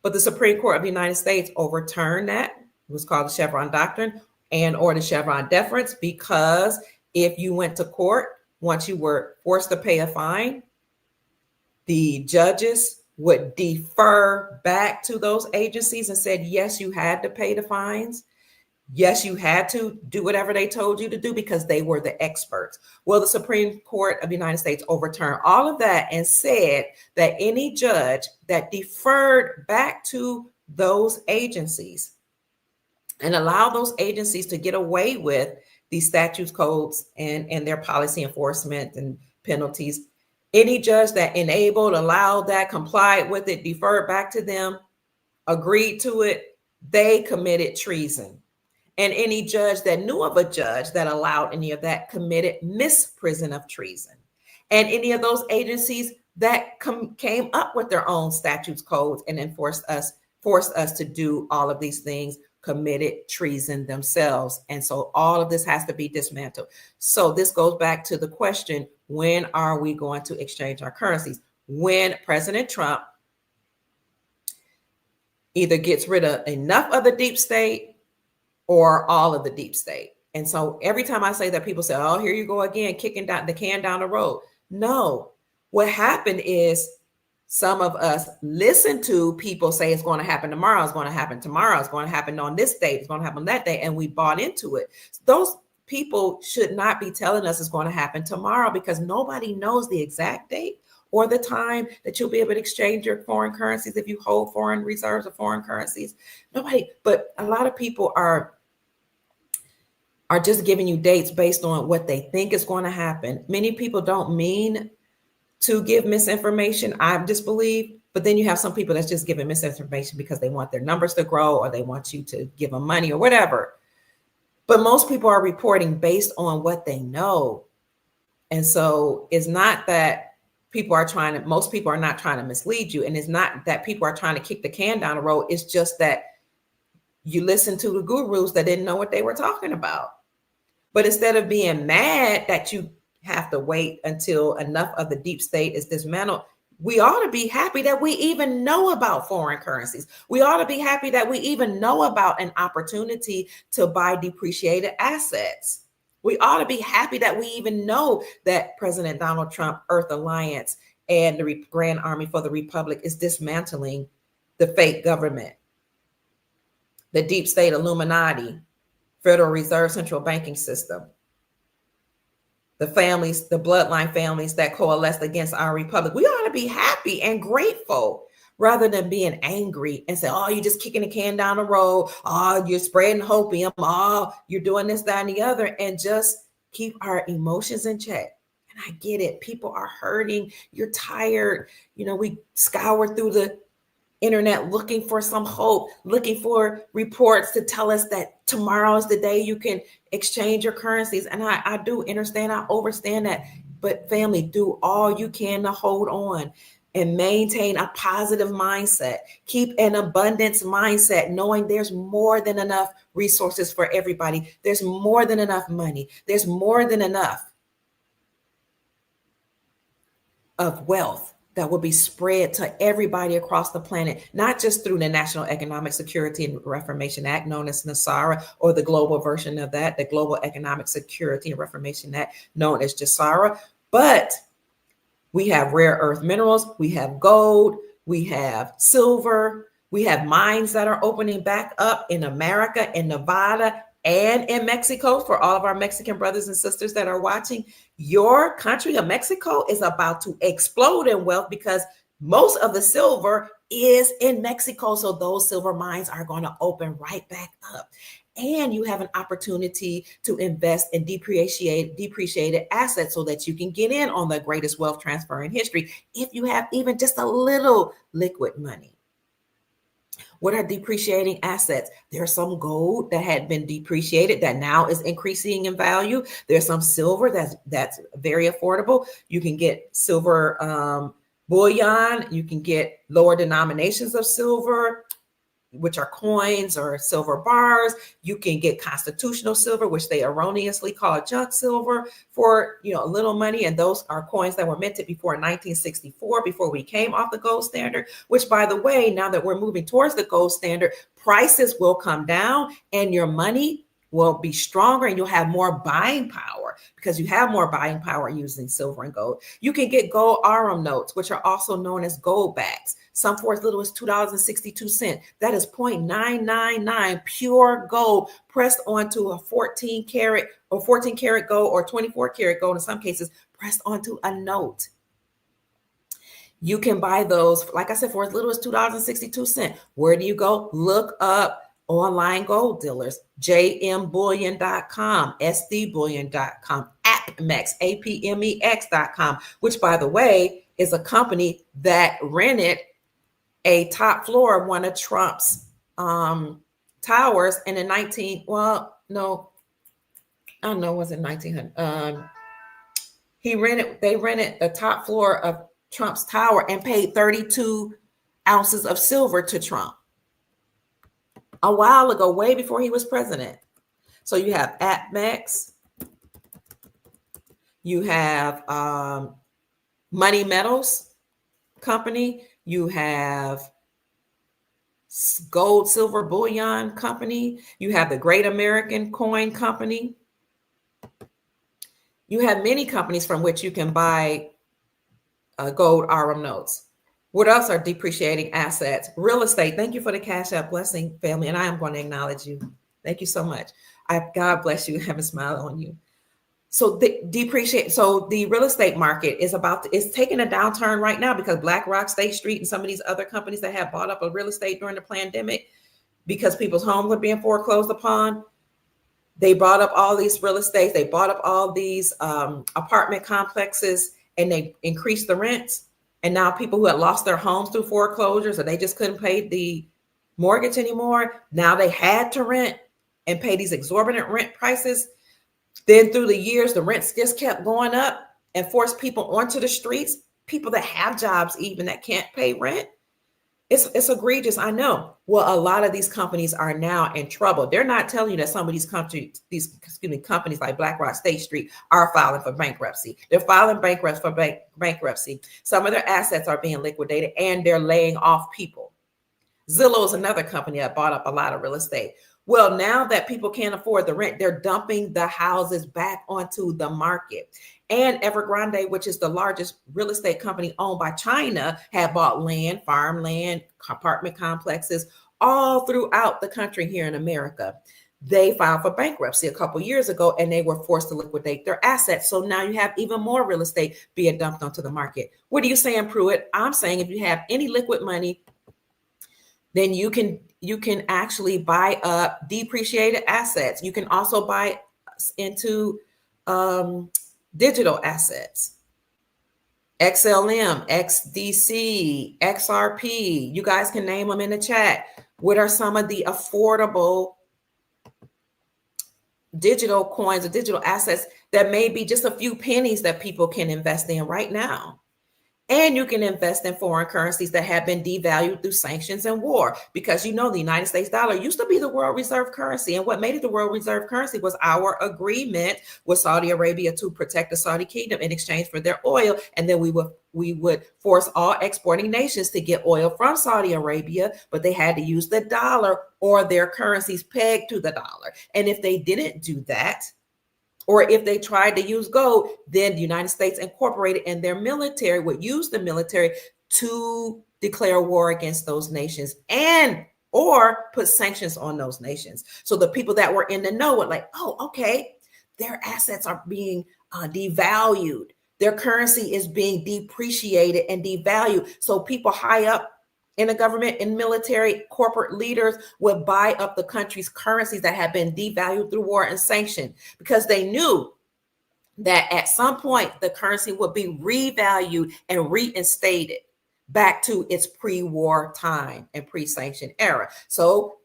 But the Supreme Court of the United States overturned that. It was called the Chevron doctrine or the Chevron deference, because if you went to court, once you were forced to pay a fine, the judges would defer back to those agencies and said, yes, you had to pay the fines. Yes, you had to do whatever they told you to do because they were the experts. Well, the Supreme Court of the United States overturned all of that and said that any judge that deferred back to those agencies and allowed those agencies to get away with these statutes, codes, and their policy enforcement and penalties, any judge that enabled, allowed that, complied with it, deferred back to them, agreed to it, they committed treason. And any judge that knew of a judge that allowed any of that committed misprision of treason. And any of those agencies that came up with their own statutes, codes, and forced us to do all of these things committed treason themselves. And so all of this has to be dismantled. So this goes back to the question, when are we going to exchange our currencies? When President Trump either gets rid of enough of the deep state or all of the deep state. And so every time I say that, people say, oh, here you go again, kicking down the can down the road. No, what happened is some of us listen to people say it's going to happen tomorrow, it's going to happen tomorrow, it's going to happen on this date, it's going to happen that day, and we bought into it. Those people should not be telling us it's going to happen tomorrow, because nobody knows the exact date or the time that you'll be able to exchange your foreign currencies if you hold foreign reserves of foreign currencies. Nobody, but a lot of people are just giving you dates based on what they think is going to happen. Many people don't mean to give misinformation, I just believe, but then you have some people that's just giving misinformation because they want their numbers to grow, or they want you to give them money or whatever. But most people are reporting based on what they know. And so it's not that most people are not trying to mislead you. And it's not that people are trying to kick the can down the road. It's just that you listen to the gurus that didn't know what they were talking about. But instead of being mad that you have to wait until enough of the deep state is dismantled, we ought to be happy that we even know about foreign currencies. We ought to be happy that we even know about an opportunity to buy depreciated assets. We ought to be happy that we even know that President Donald Trump, Earth Alliance, and the Grand Army for the Republic is dismantling the fake government, the deep state Illuminati, Federal Reserve central banking system, the families, the bloodline families that coalesced against our republic. We ought to be happy and grateful rather than being angry and say, oh, you're just kicking the can down the road. Oh, you're spreading hopium. Oh, you're doing this, that, and the other. And just keep our emotions in check. And I get it. People are hurting. You're tired. We scour through the internet looking for some hope, looking for reports to tell us that tomorrow is the day you can exchange your currencies. And I do understand, I understand that. But family, do all you can to hold on and maintain a positive mindset. Keep an abundance mindset, knowing there's more than enough resources for everybody. There's more than enough money. There's more than enough of wealth that will be spread to everybody across the planet, not just through the National Economic Security and Reformation Act, known as NESARA, or the global version of that, the Global Economic Security and Reformation Act, known as GESARA, but we have rare earth minerals, we have gold, we have silver, we have mines that are opening back up in America, in Nevada, and in Mexico. For all of our Mexican brothers and sisters that are watching, your country of Mexico is about to explode in wealth because most of the silver is in Mexico. So those silver mines are going to open right back up. And you have an opportunity to invest in depreciated assets so that you can get in on the greatest wealth transfer in history if you have even just a little liquid money. What are depreciating assets? There's some gold that had been depreciated that now is increasing in value. There's some silver that's very affordable. You can get silver bullion. You can get lower denominations of silver, which are coins or silver bars. You can get constitutional silver, which they erroneously call junk silver, for a little money. And those are coins that were minted before 1964, before we came off the gold standard, which, by the way, now that we're moving towards the gold standard, prices will come down and your money will be stronger and you'll have more buying power because you have more buying power using silver and gold. You can get gold Arum notes, which are also known as gold backs, some for as little as $2.62. That is 0.999 pure gold pressed onto a 14 karat gold or 24 karat gold in some cases, pressed onto a note. You can buy those, like I said, for as little as $2.62. Where do you go? Look up online gold dealers, jmbullion.com, sdbullion.com, APMEX, APMEX.com, which, by the way, is a company that rented a top floor of one of Trump's towers in the 1900. They rented the top floor of Trump's tower and paid 32 ounces of silver to Trump a while ago, way before he was president. So you have APMEX, you have Money Metals Company, you have Gold Silver Bullion Company, you have the Great American Coin Company. You have many companies from which you can buy gold Arum notes. What else are depreciating assets? Real estate. Thank you for the Cash App blessing, family. And I am going to acknowledge you. Thank you so much. God bless you. Have a smile on you. So the real estate market is taking a downturn right now because BlackRock, State Street, and some of these other companies that have bought up a real estate during the pandemic because people's homes were being foreclosed upon. They bought up all these real estate. They bought up all these apartment complexes and they increased the rents. And now people who had lost their homes through foreclosures or they just couldn't pay the mortgage anymore, now they had to rent and pay these exorbitant rent prices. Then through the years, the rents just kept going up and forced people onto the streets, people that have jobs even that can't pay rent. It's egregious, I know. Well, a lot of these companies are now in trouble. They're not telling you that some of these companies like BlackRock, State Street are filing for bankruptcy. They're filing bankruptcy. Some of their assets are being liquidated and they're laying off people. Zillow is another company that bought up a lot of real estate. Well, now that people can't afford the rent, they're dumping the houses back onto the market. And Evergrande, which is the largest real estate company owned by China, had bought land, farmland, apartment complexes all throughout the country here in America. They filed for bankruptcy a couple years ago and they were forced to liquidate their assets. So now you have even more real estate being dumped onto the market. What are you saying, Pruitt? I'm saying if you have any liquid money, then you can actually buy up depreciated assets. You can also buy into digital assets. XLM, XDC, XRP. You guys can name them in the chat. What are some of the affordable digital coins or digital assets that may be just a few pennies that people can invest in right now? And you can invest in foreign currencies that have been devalued through sanctions and war, because the United States dollar used to be the world reserve currency. And what made it the world reserve currency was our agreement with Saudi Arabia to protect the Saudi kingdom in exchange for their oil. And then we would force all exporting nations to get oil from Saudi Arabia, but they had to use the dollar or their currencies pegged to the dollar. And if they didn't do that, or if they tried to use gold, then the United States Incorporated and their military would use the military to declare war against those nations and or put sanctions on those nations. So the people that were in the know were like, oh, okay, their assets are being devalued. Their currency is being depreciated and devalued. So people high up in the government and military, corporate leaders would buy up the country's currencies that had been devalued through war and sanction, because they knew that at some point the currency would be revalued and reinstated back to its pre-war time and pre-sanction era. So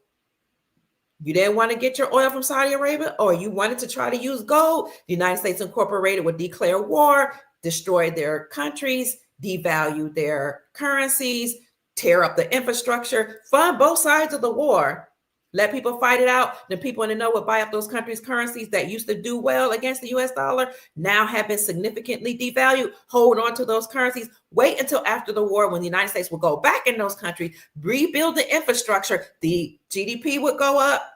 you didn't want to get your oil from Saudi Arabia, or you wanted to try to use gold, the United States Incorporated would declare war, destroy their countries, devalue their currencies, tear up the infrastructure, fund both sides of the war, let people fight it out. The people in the know would buy up those countries' currencies that used to do well against the US dollar, now have been significantly devalued, hold on to those currencies, wait until after the war when the United States will go back in those countries, rebuild the infrastructure, the GDP would go up,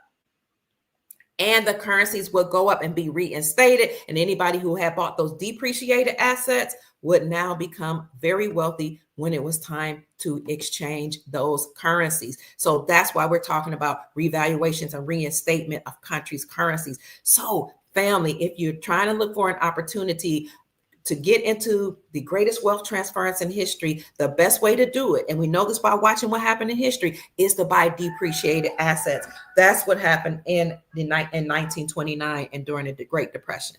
and the currencies would go up and be reinstated. And anybody who had bought those depreciated assets would now become very wealthy when it was time to exchange those currencies. So that's why we're talking about revaluations and reinstatement of countries' currencies. So family, if you're trying to look for an opportunity to get into the greatest wealth transference in history, the best way to do it, and we know this by watching what happened in history, is to buy depreciated assets. That's what happened in 1929 and during the Great Depression.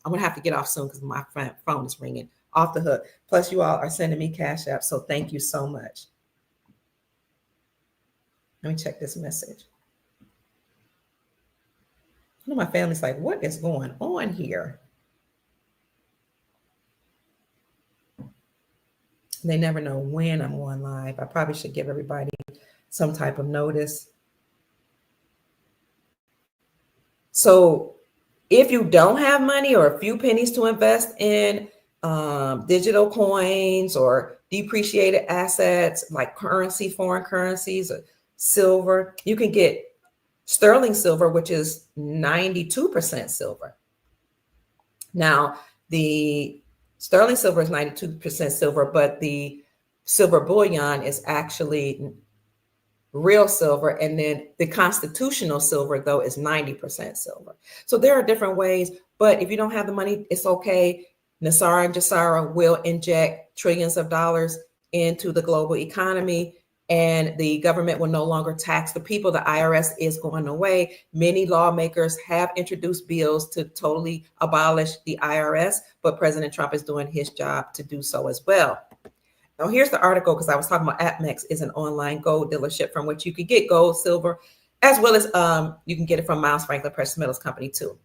I'm gonna have to get off soon because my phone is ringing off the hook. Plus, you all are sending me Cash App, so thank you so much. Let me check this message. I know my family's like, what is going on here? They never know when I'm going live. I probably should give everybody some type of notice. So if you don't have money or a few pennies to invest in digital coins or depreciated assets like currency, foreign currencies, or silver, you can get sterling silver, which is 92% silver. Now, the sterling silver is 92% silver, but the silver bullion is actually real silver. And then the constitutional silver, though, is 90% silver. So there are different ways, but if you don't have the money, it's okay. NESARA and GESARA will inject trillions of dollars into the global economy, and the government will no longer tax the people. The IRS is going away. Many lawmakers have introduced bills to totally abolish the IRS, but President Trump is doing his job to do so as well. Now, here's the article, because I was talking about APMEX is an online gold dealership from which you could get gold, silver, as well as you can get it from Miles Franklin Precious Metals Company too,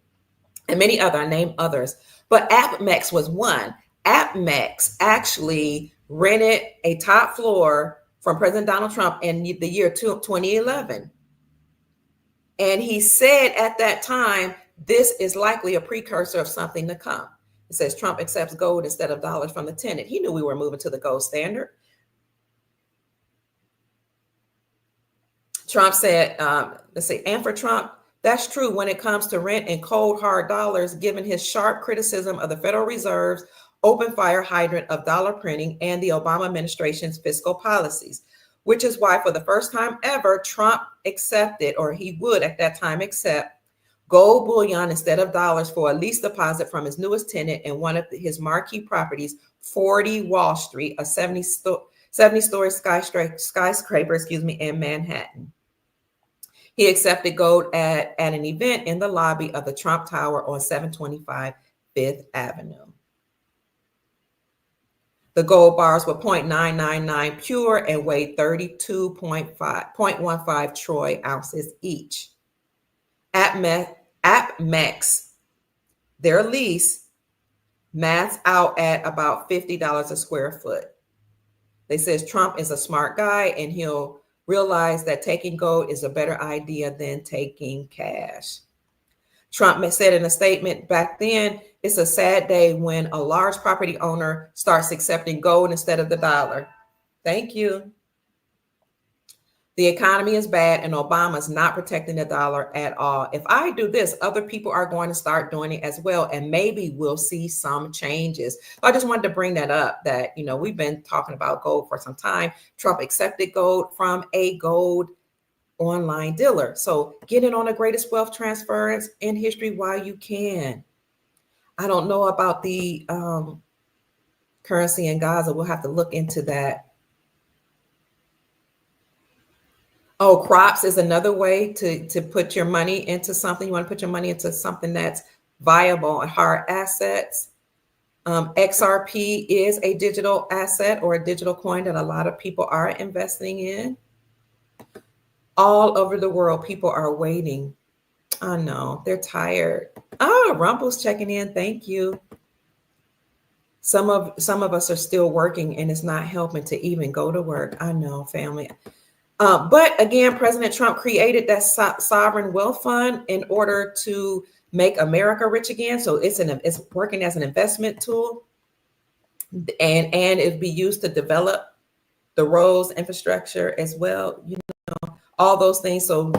and many other. I named others, but APMEX was one. APMEX actually rented a top floor from President Donald Trump in the year 2011. And he said at that time, this is likely a precursor of something to come. It says Trump accepts gold instead of dollars from the tenant. He knew we were moving to the gold standard. Trump said, let's see, and for Trump, that's true when it comes to rent and cold hard dollars, given his sharp criticism of the Federal Reserve's open fire hydrant of dollar printing and the Obama administration's fiscal policies, which is why for the first time ever, Trump accepted, or he would at that time accept, gold bullion instead of dollars for a lease deposit from his newest tenant in one of his marquee properties, 40 Wall Street, a 70-story skyscraper, in Manhattan. He accepted gold at an event in the lobby of the Trump Tower on 725 Fifth Avenue. The gold bars were 0.999 pure and weighed 32.15 troy ounces each. APMEX, their lease, maths out at about $50 a square foot. They says Trump is a smart guy and he'll realize that taking gold is a better idea than taking cash. Trump said in a statement back then, it's a sad day when a large property owner starts accepting gold instead of the dollar. Thank you. The economy is bad and Obama's not protecting the dollar at all. If I do this, other people are going to start doing it as well. And maybe we'll see some changes. I just wanted to bring that up that, we've been talking about gold for some time. Trump accepted gold from a gold online dealer. So get in on the greatest wealth transference in history while you can. I don't know about the currency in Gaza. We'll have to look into that. Oh, crops is another way to put your money into something. You want to put your money into something that's viable and hard assets. XRP is a digital asset or a digital coin that a lot of people are investing in. All over the world, people are waiting. I know, they're tired. Oh, Rumple's checking in. Thank you. Some of us are still working and it's not helping to even go to work. I know, family. But again, President Trump created that sovereign wealth fund in order to make America rich again. So it's working as an investment tool, and it'd be used to develop the roads, infrastructure as well. All those things. So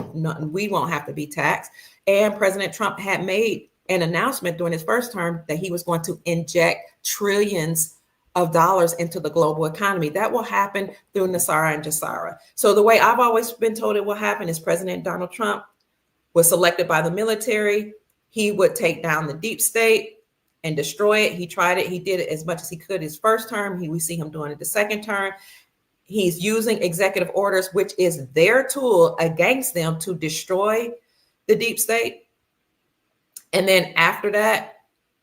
we won't have to be taxed. And President Trump had made an announcement during his first term that he was going to inject trillions of dollars into the global economy. That will happen through NESARA and GESARA. So the way I've always been told it will happen is President Donald Trump was selected by the military. He would take down the deep state and destroy it. He tried it. He did it as much as he could his first term. We see him doing it the second term. He's using executive orders, which is their tool against them to destroy the deep state. And then after that,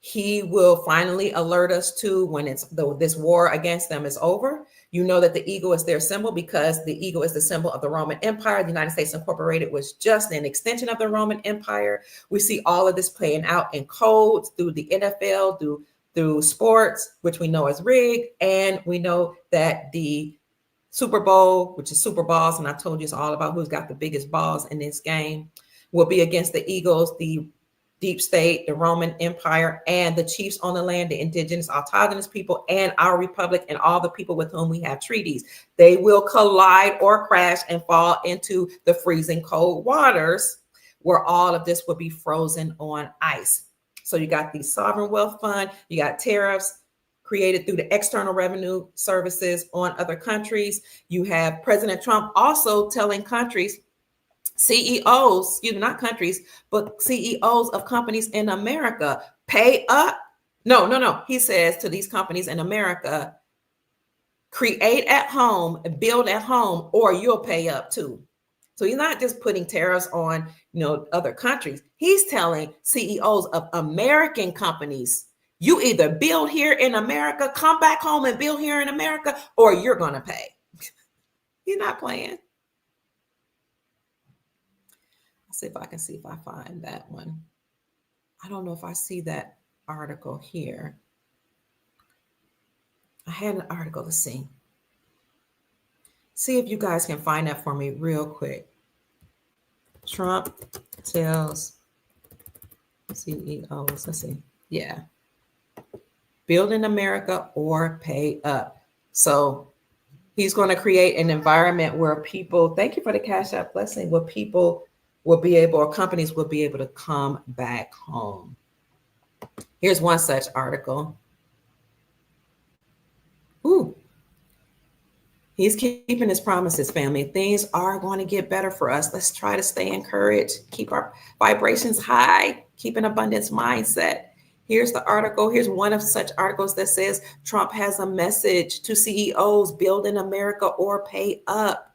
he will finally alert us to when this war against them is over. You know that the eagle is their symbol because the eagle is the symbol of the Roman Empire. The United States Incorporated was just an extension of the Roman Empire. We see all of this playing out in codes through the NFL, through sports, which we know is rigged. And we know that the Super Bowl, which is Super Balls, and I told you it's all about who's got the biggest balls in this game, will be against the Eagles, the deep state, the Roman Empire, and the chiefs on the land, the indigenous, autonomous people, and our republic, and all the people with whom we have treaties. They will collide or crash and fall into the freezing cold waters where all of this will be frozen on ice. So you got the sovereign wealth fund, you got tariffs, created through the External Revenue Services on other countries. You have President Trump also telling countries, CEOs, not countries, but CEOs of companies in America, pay up. No. He says to these companies in America, create at home, build at home, or you'll pay up too. So he's not just putting tariffs on, other countries. He's telling CEOs of American companies, you either build here in America, come back home and build here in America, or you're going to pay. He's not playing. I'll see if I find that one. I don't know if I see that article here. I had an article to see. See if you guys can find that for me real quick. Trump tells CEOs, let's see. Yeah. Build in America or pay up. So he's going to create an environment where people, thank you for the Cash App blessing, where people will be able, or companies will be able to come back home. Here's one such article. Ooh. He's keeping his promises, family. Things are going to get better for us. Let's try to stay encouraged, keep our vibrations high, keep an abundance mindset. Here's the article. Here's one of such articles that says Trump has a message to CEOs, build in America or pay up.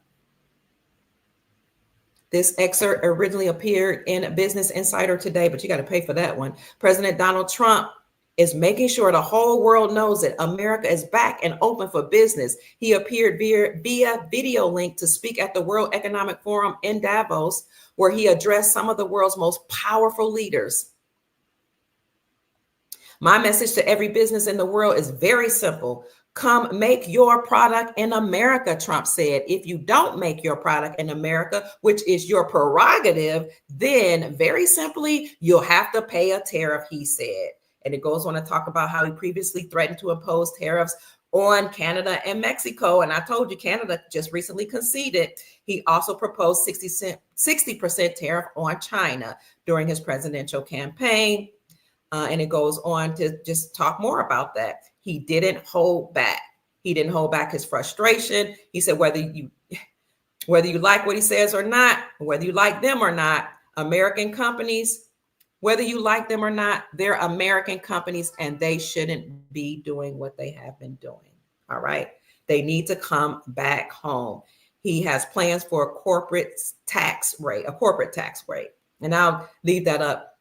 This excerpt originally appeared in Business Insider today, but you got to pay for that one. President Donald Trump is making sure the whole world knows that America is back and open for business. He appeared via video link to speak at the World Economic Forum in Davos, where he addressed some of the world's most powerful leaders. My message to every business in the world is very simple. Come make your product in America, Trump said. If you don't make your product in America, which is your prerogative, then very simply, you'll have to pay a tariff, he said. And it goes on to talk about how he previously threatened to impose tariffs on Canada and Mexico. And I told you, Canada just recently conceded. He also proposed 60% tariff on China during his presidential campaign. And it goes on to just talk more about that. He didn't hold back. He didn't hold back his frustration. He said, whether you like what he says or not, whether you like them or not, American companies, whether you like them or not, they're American companies and they shouldn't be doing what they have been doing. All right. They need to come back home. He has plans for a corporate tax rate. And I'll leave that up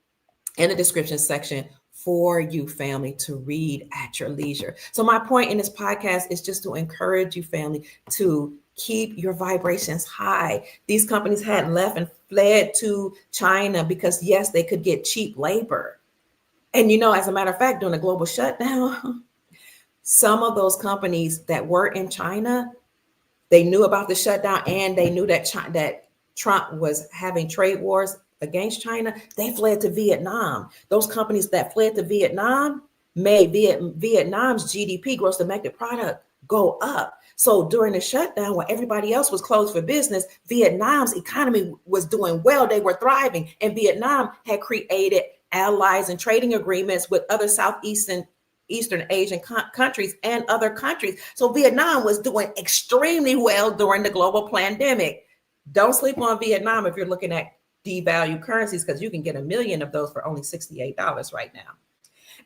in the description section for you, family, to read at your leisure. So my point in this podcast is just to encourage you, family, to keep your vibrations high. These companies had left and fled to China because, yes, they could get cheap labor. And, as a matter of fact, during the global shutdown, some of those companies that were in China, they knew about the shutdown and they knew that Trump was having trade wars against China. They fled to Vietnam. Those companies that fled to Vietnam made Vietnam's GDP, gross domestic product, go up. So during the shutdown, when everybody else was closed for business, Vietnam's economy was doing well. They were thriving. And Vietnam had created allies and trading agreements with other Eastern Asian countries and other countries. So Vietnam was doing extremely well during the global pandemic. Don't sleep on Vietnam if you're looking at devalued currencies, because you can get 1 million of those for only $68 right now.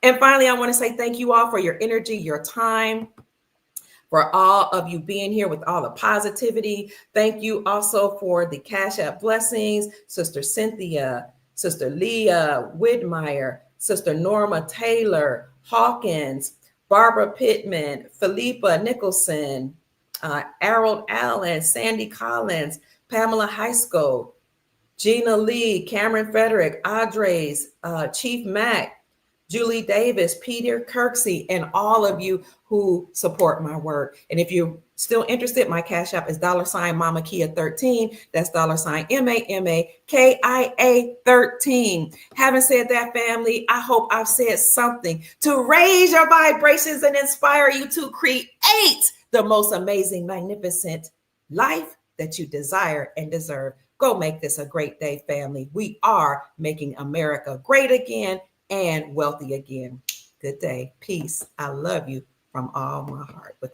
And finally, I want to say thank you all for your energy, your time, for all of you being here with all the positivity. Thank you also for the Cash App blessings, Sister Cynthia, Sister Leah Whitmire, Sister Norma Taylor, Hawkins, Barbara Pittman, Philippa Nicholson, Harold Allen, Sandy Collins, Pamela Heisko, Gina Lee, Cameron Frederick, Audrey's, Chief Mac, Julie Davis, Peter Kirksey, and all of you who support my work. And if you're still interested, my Cash App is $ Mama Kia 13. That's $ MAMAKIA 13. Having said that, family, I hope I've said something to raise your vibrations and inspire you to create the most amazing, magnificent life that you desire and deserve. Go make this a great day, family. We are making America great again and wealthy again. Good day. Peace. I love you. from all my heart. With